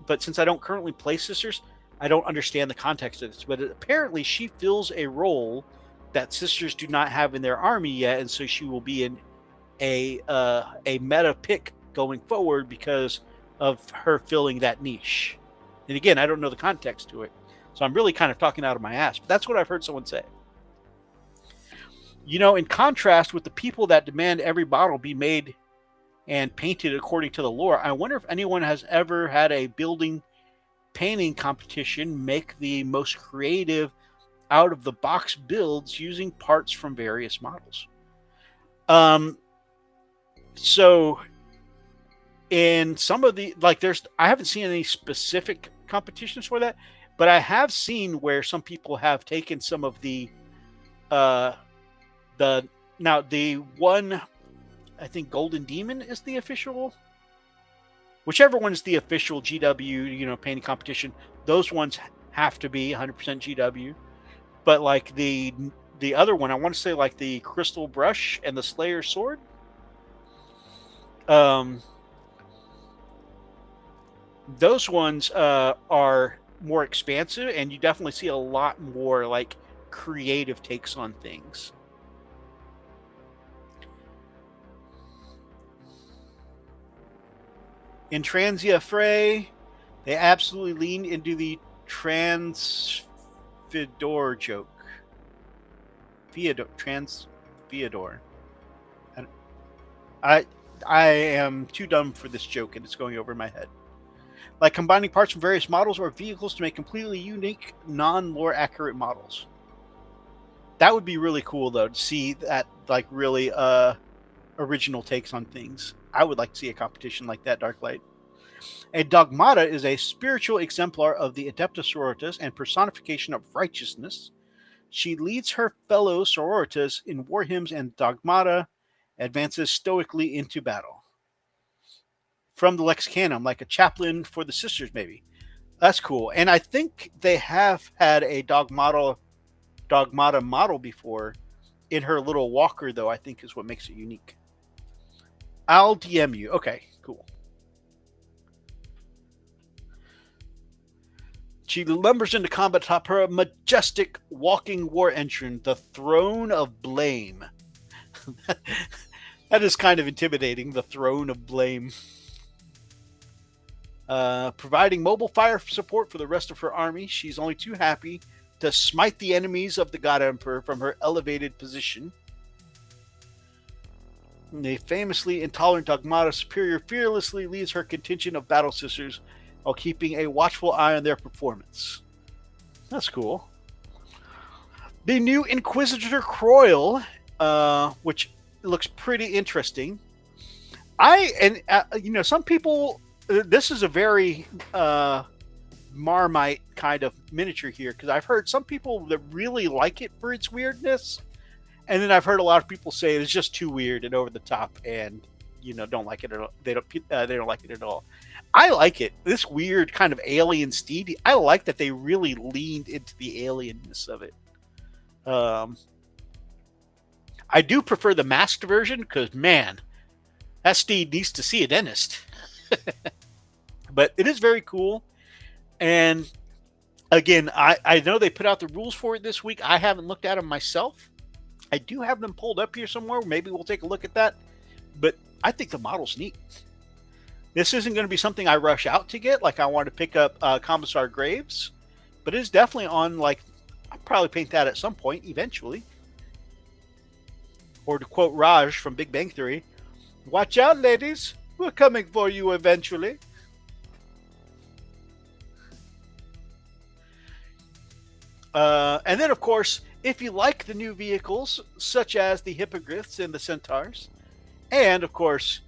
But since I don't currently play Sisters, I don't understand the context of this. But apparently she fills a role that Sisters do not have in their army yet, and so she will be in a meta pick going forward because of her filling that niche. And again, I don't know the context to it, so I'm really kind of talking out of my ass, but that's what I've heard someone say. In contrast with the people that demand every bottle be made and painted according to the lore, I wonder if anyone has ever had a building painting competition make the most creative out-of-the-box builds using parts from various models. So in some of the, I haven't seen any specific competitions for that, but I have seen where some people have taken some of the one, I think Golden Demon is the official, whichever one is the official GW, painting competition. Those ones have to be 100% GW. But like the other one, I want to say like the Crystal Brush and the Slayer Sword. Those ones are more expansive, and you definitely see a lot more like creative takes on things. Intranzia Fraye, they absolutely leaned into the Transfidor joke. Transfidor. I am too dumb for this joke, and it's going over my head. Like combining parts from various models or vehicles to make completely unique, non-lore accurate models. That would be really cool, though, to see that, like, really original takes on things. I would like to see a competition like that, Darklight. A Dogmata is a spiritual exemplar of the Adeptus Sororitas and personification of righteousness. She leads her fellow sororitas in war hymns, and Dogmata advances stoically into battle. From the Lexicanum, like a chaplain for the sisters, maybe. That's cool. And I think they have had a Dogmata model before in her little walker, though, I think is what makes it unique. I'll DM you. Okay, cool. She lumbers into combat atop her majestic walking war engine, the Throne of Blame. That is kind of intimidating, the Throne of Blame. Providing mobile fire support for the rest of her army, she's only too happy to smite the enemies of the God Emperor from her elevated position. The famously intolerant Dogmata Superior fearlessly leads her contingent of battle sisters while keeping a watchful eye on their performance. That's cool. The new Inquisitor Kroyle, which looks pretty interesting. Some people, this is a very Marmite kind of miniature here, because I've heard some people that really like it for its weirdness, and then I've heard a lot of people say it's just too weird and over the top, and don't like it at all. They don't like it at all. I like it. This weird kind of alien steed. I like that they really leaned into the alienness of it. I do prefer the masked version because, man, that steed needs to see a dentist. But it is very cool. And again, I know they put out the rules for it this week. I haven't looked at them myself. I do have them pulled up here somewhere. Maybe we'll take a look at that. But I think the model's neat. This isn't going to be something I rush out to get. Like, I want to pick up Commissar Graves. But it's definitely on, like, I'll probably paint that at some point, eventually. Or to quote Raj from Big Bang Theory, watch out, ladies. We're coming for you eventually. And then, of course, if you like the new vehicles, such as the Hippogriffs and the Centaurs, and, of course,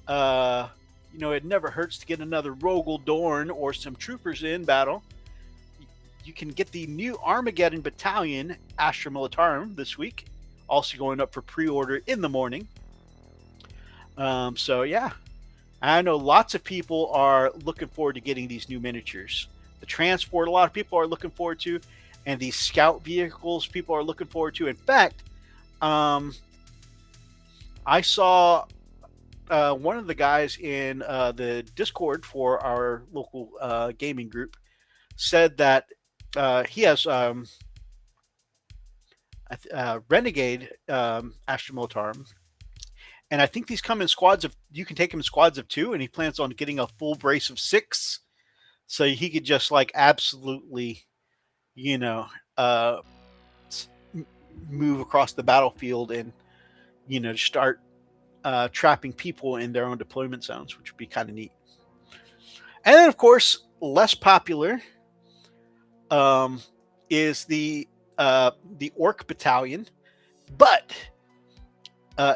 it never hurts to get another Rogel Dorn or some troopers in battle. You can get the new Armageddon Battalion, Astra Militarum, this week. Also going up for pre-order in the morning. So, yeah. I know lots of people are looking forward to getting these new miniatures. The transport, a lot of people are looking forward to. And these scout vehicles, people are looking forward to. In fact, I saw one of the guys in the Discord for our local gaming group said that he has Renegade Astra Militarum, and I think these come in squads of. You can take them in squads of 2, and he plans on getting a full brace of 6, so he could just like absolutely, move across the battlefield and start trapping people in their own deployment zones, which would be kind of neat. And then, of course, less popular is the Orc Battalion. But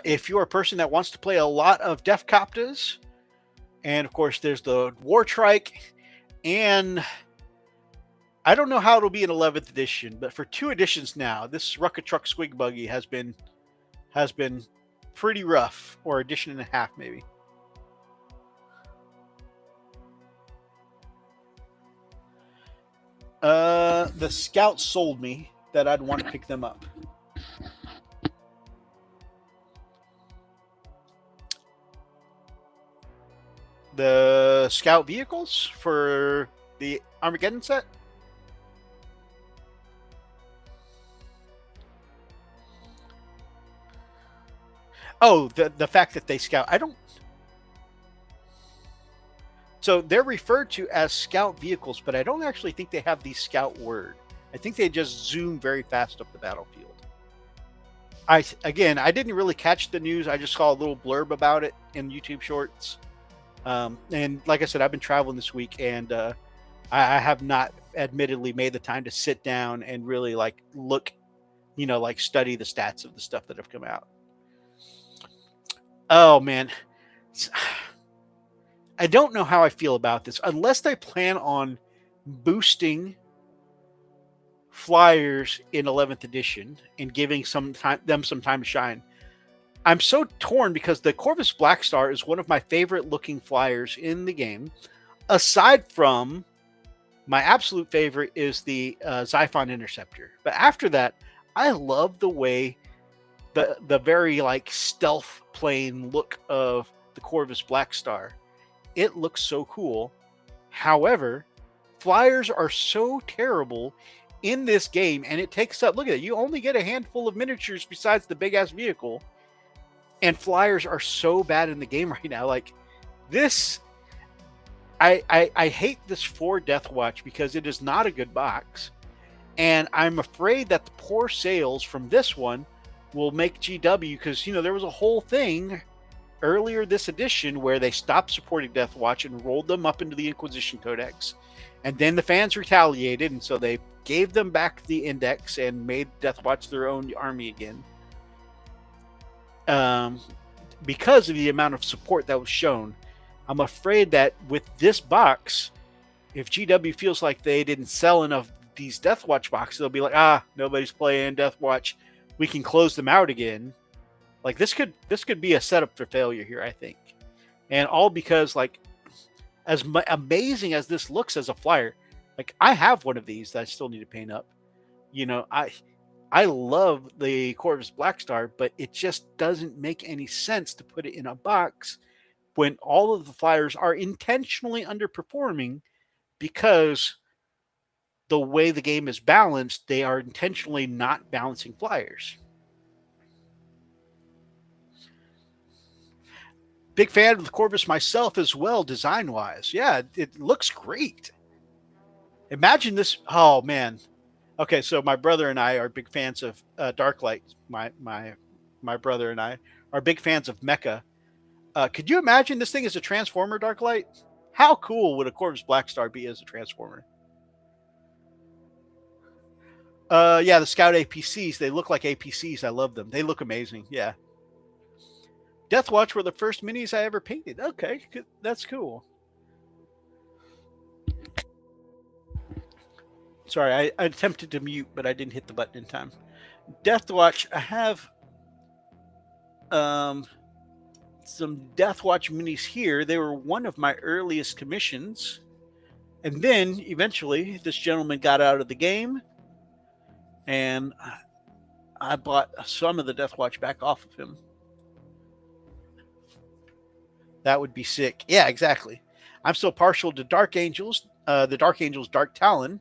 if you're a person that wants to play a lot of Def Coptas, and of course there's the War Trike, and I don't know how it'll be in 11th edition, but for 2 editions now, this Rucka Truck Squig Buggy has been pretty rough, or edition and a half maybe. The Scouts sold me that I'd want to pick them up. The Scout vehicles for the Armageddon set? Oh, the fact that they scout. I don't. So they're referred to as scout vehicles, but I don't actually think they have the scout word. I think they just zoom very fast up the battlefield. I didn't really catch the news. I just saw a little blurb about it in YouTube Shorts. And like I said, I've been traveling this week, and I have not admittedly made the time to sit down and really look, study the stats of the stuff that have come out. Oh man, I don't know how I feel about this unless they plan on boosting flyers in 11th edition and giving them some time to shine. I'm so torn because the Corvus Blackstar is one of my favorite looking flyers in the game. Aside from my absolute favorite is the Xiphon Interceptor. But after that, I love the way the very like stealth plane look of the Corvus Blackstar. It looks so cool. However, flyers are so terrible in this game, and it takes up. Look at it. You only get a handful of miniatures besides the big ass vehicle, and flyers are so bad in the game right now. Like this, I hate this for Death Watch because it is not a good box, and I'm afraid that the poor sales from this one will make GW, because there was a whole thing earlier this edition where they stopped supporting Death Watch and rolled them up into the Inquisition Codex, and then the fans retaliated, and so they gave them back the index and made Death Watch their own army again. Because of the amount of support that was shown, I'm afraid that with this box, if GW feels like they didn't sell enough of these Death Watch boxes, they'll be like, nobody's playing Death Watch, we can close them out again. Like this could be a setup for failure here, I think. And all because, like, as amazing as this looks as a flyer, like I have one of these that I still need to paint up. I love the Corvus Blackstar, but it just doesn't make any sense to put it in a box when all of the flyers are intentionally underperforming, because the way the game is balanced, they are intentionally not balancing flyers. Big fan of the Corvus myself as well, design-wise. Yeah, it looks great. Imagine this. Oh, man. Okay, so my brother and I are big fans of Darklight. My brother and I are big fans of Mecha. Could you imagine this thing as a Transformer, Darklight? How cool would a Corvus Blackstar be as a Transformer? Yeah, the Scout APCs, they look like APCs. I love them. They look amazing. Yeah. Death Watch were the first minis I ever painted. Okay, that's cool. Sorry, I attempted to mute, but I didn't hit the button in time. Death Watch, I have some Death Watch minis here. They were one of my earliest commissions. And then, eventually, this gentleman got out of the game, and I bought some of the Death Watch back off of him. That would be sick. Yeah, exactly. I'm still partial to Dark Angels. The Dark Angels Dark Talon.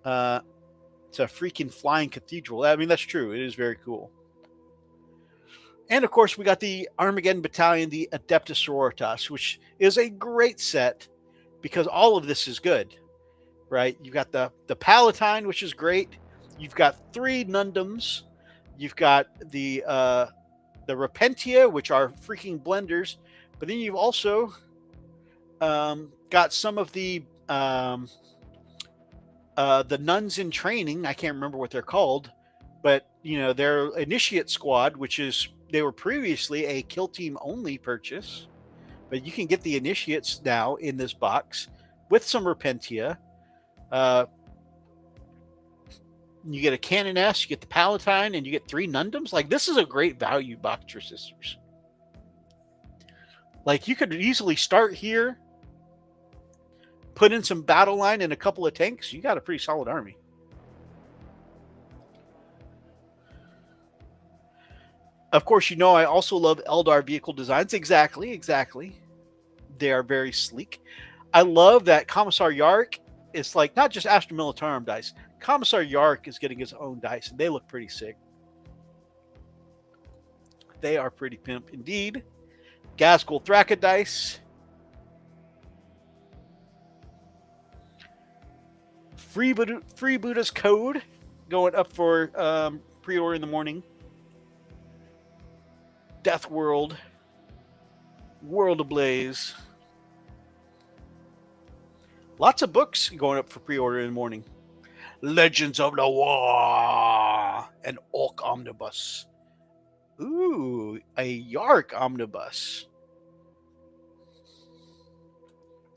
It's a freaking flying cathedral. I mean, that's true. It is very cool. And of course, we got the Armageddon Battalion, the Adeptus Sororitas, which is a great set because all of this is good, right? You've got the Palatine, which is great. You've got 3 Nundums. You've got the Repentia, which are freaking blenders. But then you've also got some of the nuns in training. I can't remember what they're called, but their Initiate Squad, which is, they were previously a kill team only purchase, but you can get the Initiates now in this box with some Repentia. You get a Canoness, you get the Palatine, and you get 3 Nundums. Like, this is a great value box for Sisters. Like, you could easily start here, put in some battle line and a couple of tanks. You got a pretty solid army. Of course, I also love Eldar vehicle designs. Exactly. They are very sleek. I love that Commisar Yarrick is like not just Astra Militarum dice. Commisar Yarrick is getting his own dice, and they look pretty sick. They are pretty pimp indeed. Gazgul Thraka dice. Free Buddha's Code going up for pre-order in the morning. Death World. World Ablaze. Lots of books going up for pre-order in the morning. Legends of the War. An Orc Omnibus. Ooh, a Yarrick Omnibus.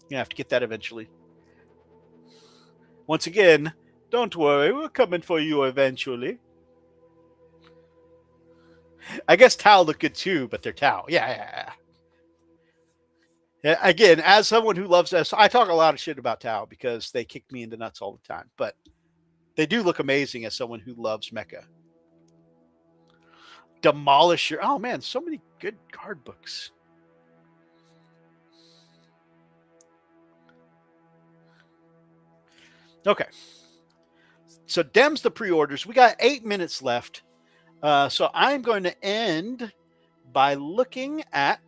You have to get that eventually. Once again, don't worry, we're coming for you eventually. I guess Tau look good too, but they're Tau. Yeah. Again, as someone who loves us, I talk a lot of shit about Tau because they kick me in the nuts all the time. But they do look amazing as someone who loves mecha. Demolisher. Oh man, so many good card books. Okay. So Dems the pre-orders. We got 8 minutes left. So I'm going to end by looking at...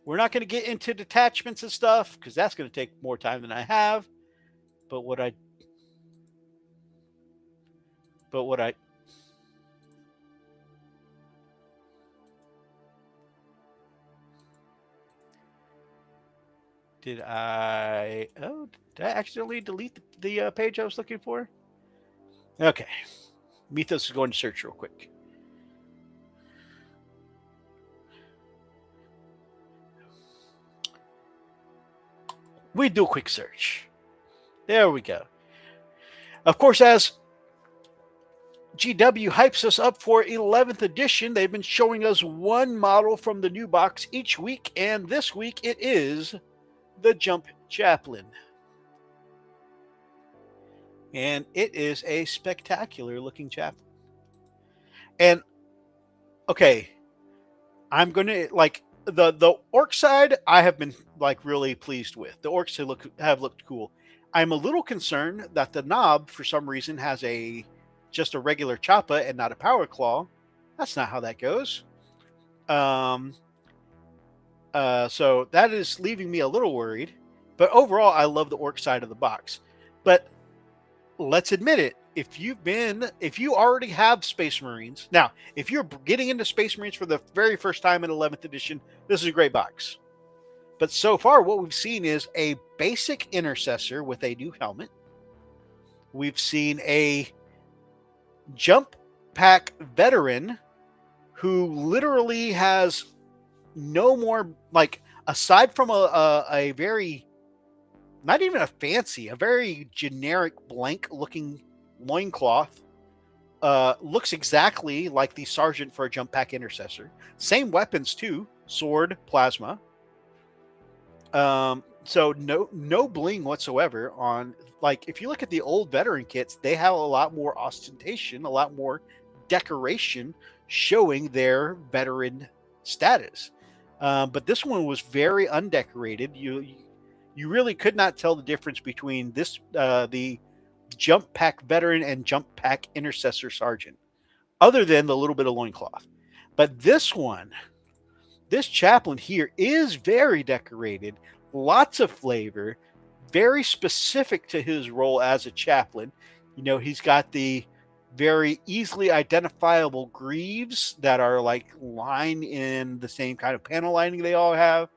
We're not going to get into detachments and stuff because that's going to take more time than I have. But what I did I accidentally delete the page I was looking for? Okay. Mythos is going to search real quick. We do a quick search. There we go. Of course, as GW hypes us up for 11th edition, they've been showing us one model from the new box each week, and this week it is the Jump Chaplain. And it is a spectacular looking chaplain. And okay, I'm gonna like the orc side I have been like really pleased with. The orcs have looked cool. I'm a little concerned that the knob for some reason has just a regular choppa and not a power claw. That's not how that goes. So that is leaving me a little worried. But overall, I love the orc side of the box. But let's admit it, if you already have Space Marines, now, if you're getting into Space Marines for the very first time in 11th edition, this is a great box. But so far, what we've seen is a basic intercessor with a new helmet. We've seen a Jump Pack veteran who literally has no more, like, aside from a very, not even a fancy, a very generic blank looking loincloth, looks exactly like the sergeant for a Jump Pack intercessor. Same weapons too, sword, plasma. So no bling whatsoever on, like, if you look at the old veteran kits, they have a lot more ostentation, a lot more decoration showing their veteran status. But this one was very undecorated. You really could not tell the difference between this, the Jump Pack veteran and Jump Pack intercessor sergeant, other than the little bit of loincloth. But this chaplain here is very decorated, lots of flavor, very specific to his role as a chaplain. You know, he's got the very easily identifiable greaves that are like lined in the same kind of panel lining they all have.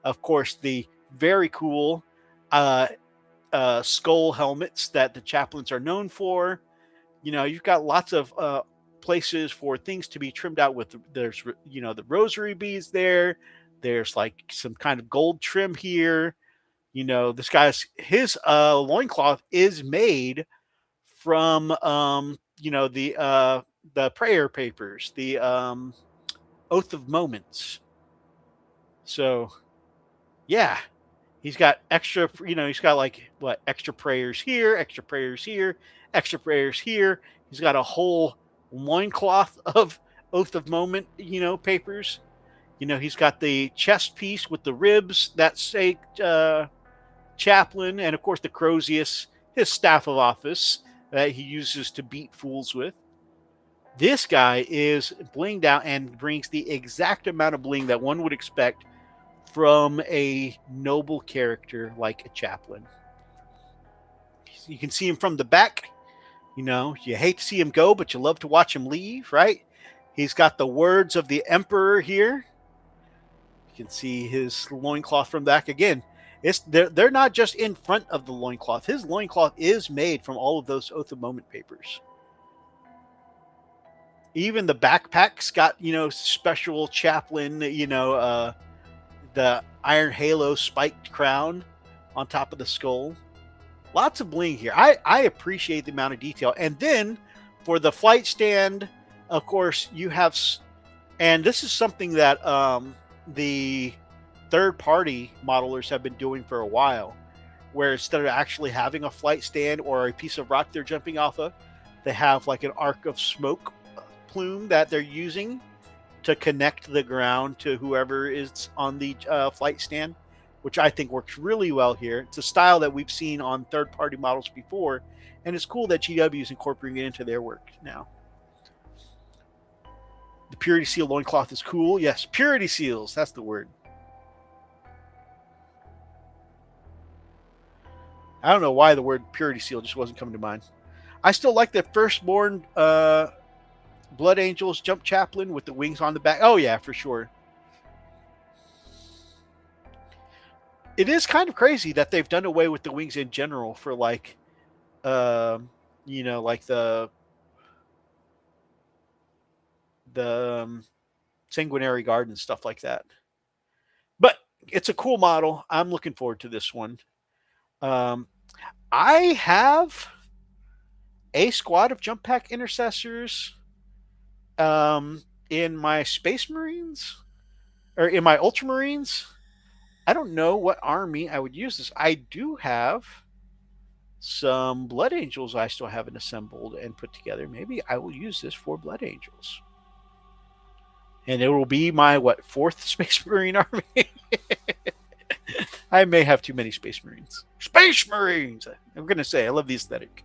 Of course, the very cool skull helmets that the chaplains are known for. You know, you've got lots of places for things to be trimmed out with. There's, you know, the rosary beads there. There's like some kind of gold trim here. You know, his loincloth is made from you know, the prayer papers, the Oath of Moments. So yeah, he's got extra, you know, he's got like what, extra prayers here, extra prayers here, extra prayers here. He's got a whole loincloth of Oath of Moment, you know, papers. You know, he's got the chest piece with the ribs that say chaplain, and of course the Crozius, his staff of office that he uses to beat fools with. This guy is blinged out and brings the exact amount of bling that one would expect from a noble character like a chaplain. You can see him from the back. You know, you hate to see him go, but you love to watch him leave, right? He's got the words of the Emperor here. You can see his loincloth from back again. They're not just in front of the loincloth. His loincloth is made from all of those Oath of Moment papers. Even the backpack's got, you know, special chaplain, you know, the iron halo spiked crown on top of the skull. Lots of bling here. I appreciate the amount of detail. And then for the flight stand, of course, you have, and this is something that the third-party modelers have been doing for a while, where instead of actually having a flight stand or a piece of rock they're jumping off of, they have like an arc of smoke plume that they're using to connect the ground to whoever is on the flight stand, which I think works really well here. It's a style that we've seen on third-party models before, and it's cool that GW is incorporating it into their work now. The Purity Seal loincloth is cool. Yes, Purity Seals, that's the word. I don't know why the word Purity Seal just wasn't coming to mind. I still like the Firstborn Blood Angels Jump Chaplain with the wings on the back. Oh, yeah, for sure. It is kind of crazy that they've done away with the wings in general for, like, you know, like the Sanguinary Guard and stuff like that. But it's a cool model. I'm looking forward to this one. I have a squad of Jump Pack Intercessors in my Space Marines, or in my Ultramarines. I don't know what army I would use this. I do have some Blood Angels I still haven't assembled and put together. Maybe I will use this for Blood Angels. And it will be my, what, 4th Space Marine army? I may have too many Space Marines. Space Marines! I'm going to say, I love the aesthetic.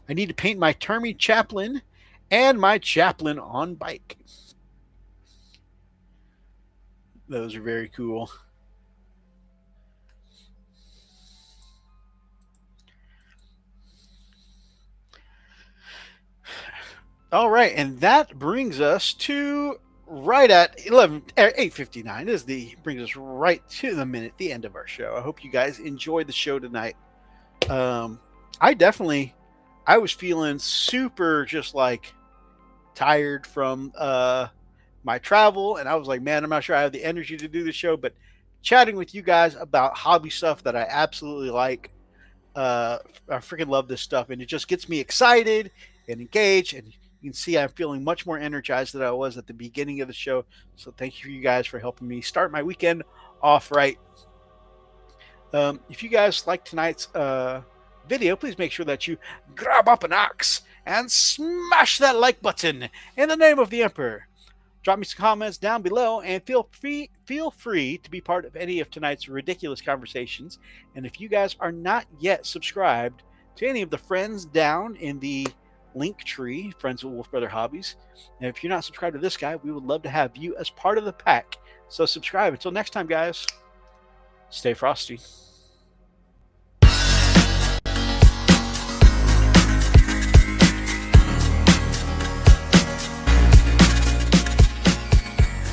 I need to paint my Termy Chaplain and my Chaplain on bike. Those are very cool. All right, and that brings us to right at 8:59. Brings us right to the minute, the end of our show. I hope you guys enjoyed the show tonight. I was feeling super just like tired from my travel, and I was like, man, I'm not sure I have the energy to do the show, but chatting with you guys about hobby stuff that I absolutely like, I freaking love this stuff, and it just gets me excited and engaged, and you can see I'm feeling much more energized than I was at the beginning of the show. So thank you guys for helping me start my weekend off right. If you guys like tonight's video, please make sure that you grab up an axe and smash that like button in the name of the Emperor. Drop me some comments down below, and feel free to be part of any of tonight's ridiculous conversations. And if you guys are not yet subscribed to any of the friends down in the link tree, Friends with Wolf Brother Hobbies, and if you're not subscribed to this guy, we would love to have you as part of the pack. So subscribe. Until next time, guys, stay frosty.